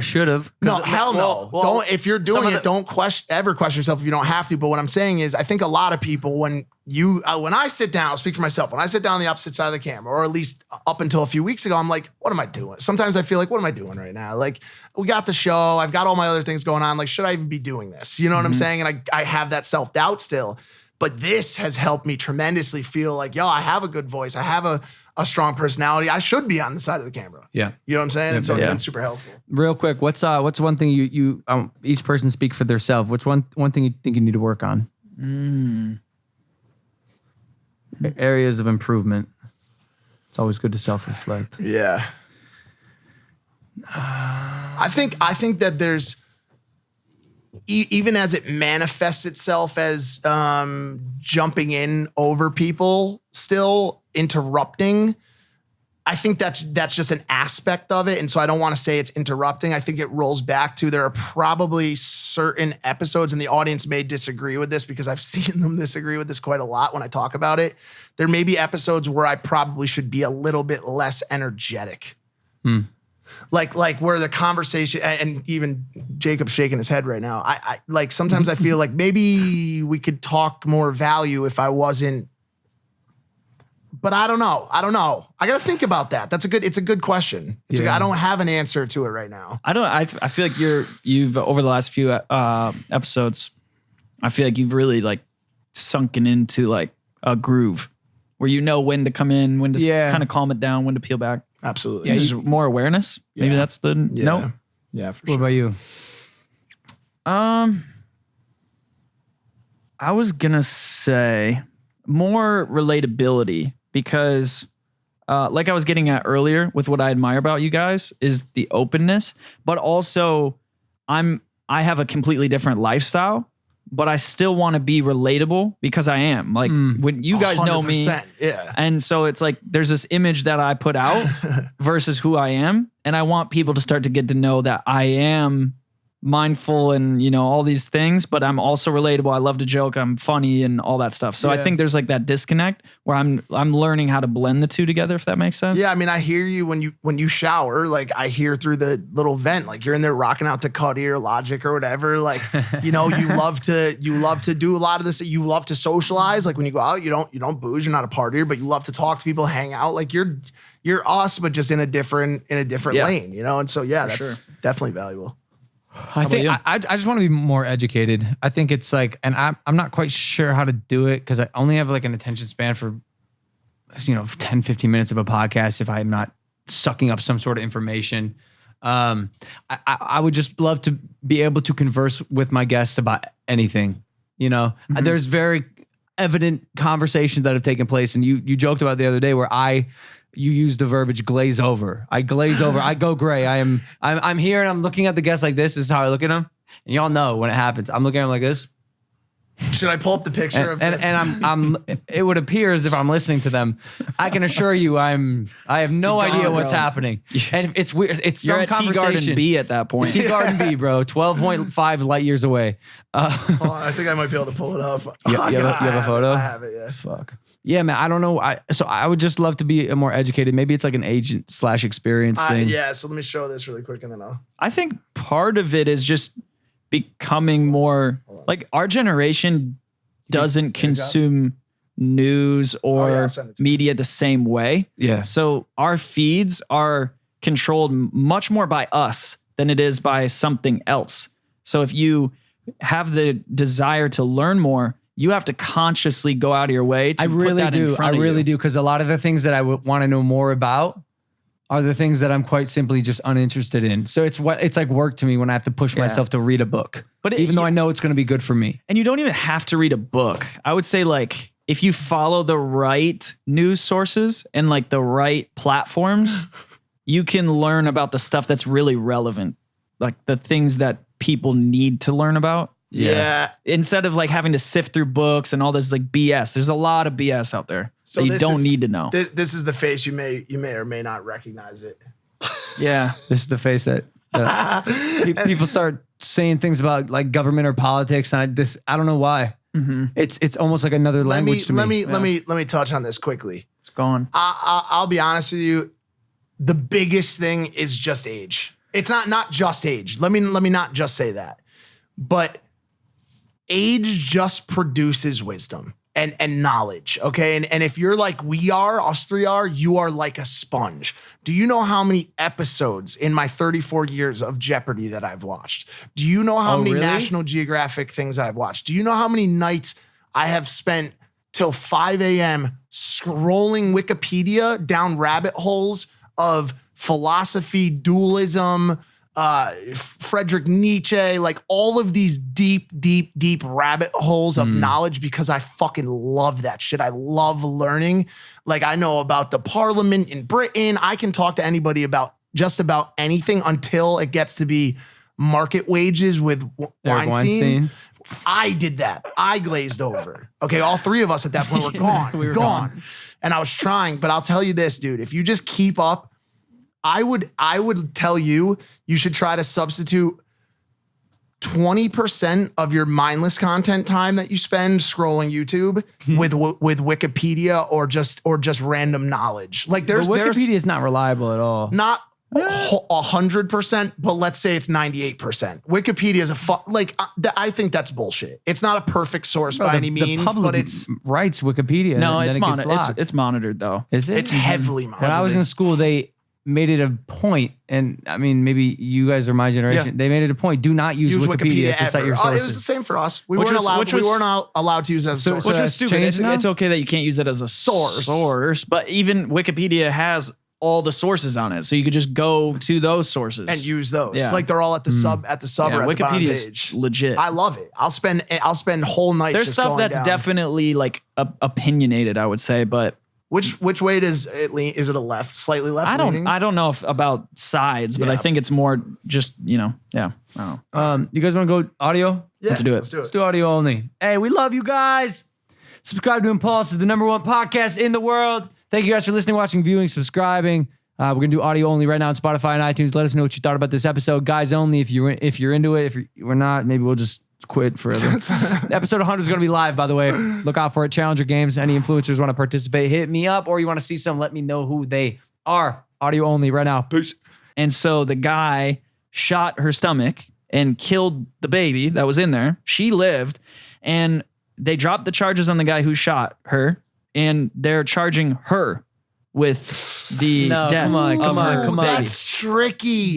should have. no, hell no. Don't, if you're doing it, don't ever question yourself if you don't have to. But what I'm saying is, I think a lot of people, when I sit down, I'll speak for myself. When I sit down on the opposite side of the camera, or at least up until a few weeks ago, I'm like, what am I doing? Sometimes I feel like, what am I doing right now? Like, we got the show. I've got all my other things going on. Like, should I even be doing this? You know what I'm saying? And I have that self-doubt still. But this has helped me tremendously feel like, yo, I have a good voice. I have a strong personality. I should be on the side of the camera. Yeah. You know what I'm saying? And so it's been super helpful. Real quick, what's one thing you each person speak for themselves? What's one thing you think you need to work on? Areas of improvement. It's always good to self-reflect. Yeah. I think that there's even as it manifests itself as jumping in over people, still interrupting. I think that's just an aspect of it. And so I don't want to say it's interrupting. I think it rolls back to there are probably certain episodes, and the audience may disagree with this because I've seen them disagree with this quite a lot when I talk about it. There may be episodes where I probably should be a little bit less energetic. Like where the conversation, and even Jacob's shaking his head right now. I like sometimes I feel like maybe we could talk more value if I wasn't. But I don't know. I got to think about that. It's a good question. I don't have an answer to it right now. I feel like you've over the last few episodes, I feel like you've really like sunken into like a groove where you know when to come in, when to kind of calm it down, when to peel back. Absolutely. Yeah, just more awareness. Maybe that's the note. Yeah, for What about you? I was gonna say more relatability because, like I was getting at earlier with what I admire about you guys is the openness, but also I have a completely different lifestyle, but I still want to be relatable because I am like when you guys know me, 100%, yeah. And so it's like there's this image that I put out versus who I am, and I want people to start to get to know that I am mindful and all these things, but I'm also relatable. I love to joke. I'm funny and all that stuff. So I think there's like that disconnect where I'm learning how to blend the two together, if that makes sense. Yeah, I mean, I hear you when you shower. Like I hear through the little vent, like you're in there rocking out to Cuddy or Logic or whatever. Like you love to do a lot of this. You love to socialize. Like when you go out, you don't booze. You're not a partier, but you love to talk to people, hang out. Like you're us, but just in a different lane. And so that's definitely valuable. I think I just want to be more educated. I think it's like, and I'm not quite sure how to do it because I only have like an attention span for 10, 15 minutes of a podcast if I'm not sucking up some sort of information. I would just love to be able to converse with my guests about anything. There's very evident conversations that have taken place, and you joked about it the other day where you use the verbiage glaze over. I glaze over. I go gray. I'm here and I'm looking at the guests like this. This is how I look at them. And y'all know when it happens, I'm looking at him like this. Should I pull up the picture of And I'm it would appear as if I'm listening to them. I can assure you I have no idea what's happening. And it's weird. It's You're some at conversation. T-Garden B at that point. T-Garden B, bro. 12.5 light years away. Hold on, I think I might be able to pull it up. You have a photo? I have it, yeah. Fuck. Yeah, man. I don't know. So I would just love to be more educated. Maybe it's like an agent/experience thing. Yeah, so let me show this really quick and then I'll. I think part of it is just becoming more like our generation doesn't consume news or send it to me. media the same way. Yeah. So our feeds are controlled much more by us than it is by something else. So if you have the desire to learn more, you have to consciously go out of your way to put that in front of you. I really do. Because a lot of the things that I would want to know more about are the things that I'm quite simply just uninterested in. So it's like work to me when I have to push myself to read a book. But even though I know it's going to be good for me. And you don't even have to read a book. I would say like if you follow the right news sources and like the right platforms, you can learn about the stuff that's really relevant. Like the things that people need to learn about. Yeah. Instead of like having to sift through books and all this like BS. There's a lot of BS out there that you don't need to know. This is the face you may or may not recognize it. Yeah. This is the face that people start saying things about like government or politics. And I don't know why. Mm-hmm. It's almost like another language to me. Let me touch on this quickly. It's gone. I'll be honest with you. The biggest thing is just age. It's not just age. Let me not just say that. But age just produces wisdom and knowledge, okay? And if you're like we are, us three are, you are like a sponge. Do you know how many episodes in my 34 years of Jeopardy that I've watched? Do you know how many really? National Geographic things I've watched? Do you know how many nights I have spent till 5 a.m. scrolling Wikipedia down rabbit holes of philosophy, dualism, Friedrich Nietzsche, like all of these deep rabbit holes of knowledge because I fucking love that shit. I love learning. Like I know about the parliament in Britain. I can talk to anybody about just about anything until it gets to be market wages with Weinstein. I did that. I glazed over. Okay, all three of us at that point were gone. We were gone. And I was trying, but I'll tell you this, dude, if you just keep up, I would tell you should try to substitute 20% of your mindless content time that you spend scrolling YouTube with Wikipedia or just random knowledge. Like there's Wikipedia is not reliable at all. Not 100%, but let's say it's 98%. Wikipedia is I think that's bullshit. It's not a perfect source by any means, but it's writes Wikipedia. No, and it's then it gets locked. it's monitored though. Is it? it's heavily monitored. When I was in school, they made it a point, and I mean, maybe you guys are my generation. Yeah. They made it a point: do not use Wikipedia to cite your sources. It was the same for us. We Which weren't was- allowed to use it as a source. Which that's is stupid. changed now? It's okay that you can't use it as a source, but even Wikipedia has all the sources on it, so you could just go to those sources and use those. Yeah. Like they're all at the sub Yeah, or at the bottom Wikipedia page. is legit. I love it. I'll spend whole nights. There's just stuff going that's down. definitely like opinionated, I would say, but Which way does it lean? Is it a slightly left leaning? I don't know about sides, but I Yeah. think it's more just I don't know. You guys want to go audio? Yeah, Let's do it. Let's do Let's it. do audio only. Hey, we love you guys. Subscribe to Impaulsive, the #1 podcast in the world. Thank you guys for listening, watching, viewing, subscribing. We're gonna do audio only right now on Spotify and iTunes. Let us know what you thought about this episode, guys only. If you're into it, if we're not, maybe we'll just quit forever. Episode 100 is gonna be live, by the way. Look out for it. Challenger Games. Any influencers want to participate, hit me up, or you want to see some, let me know who they are. Audio only right now. Peace. And so the guy shot her stomach and killed the baby that was in there. She lived, and they dropped the charges on the guy who shot her, and they're charging her with the death come on, of her baby. That's tricky.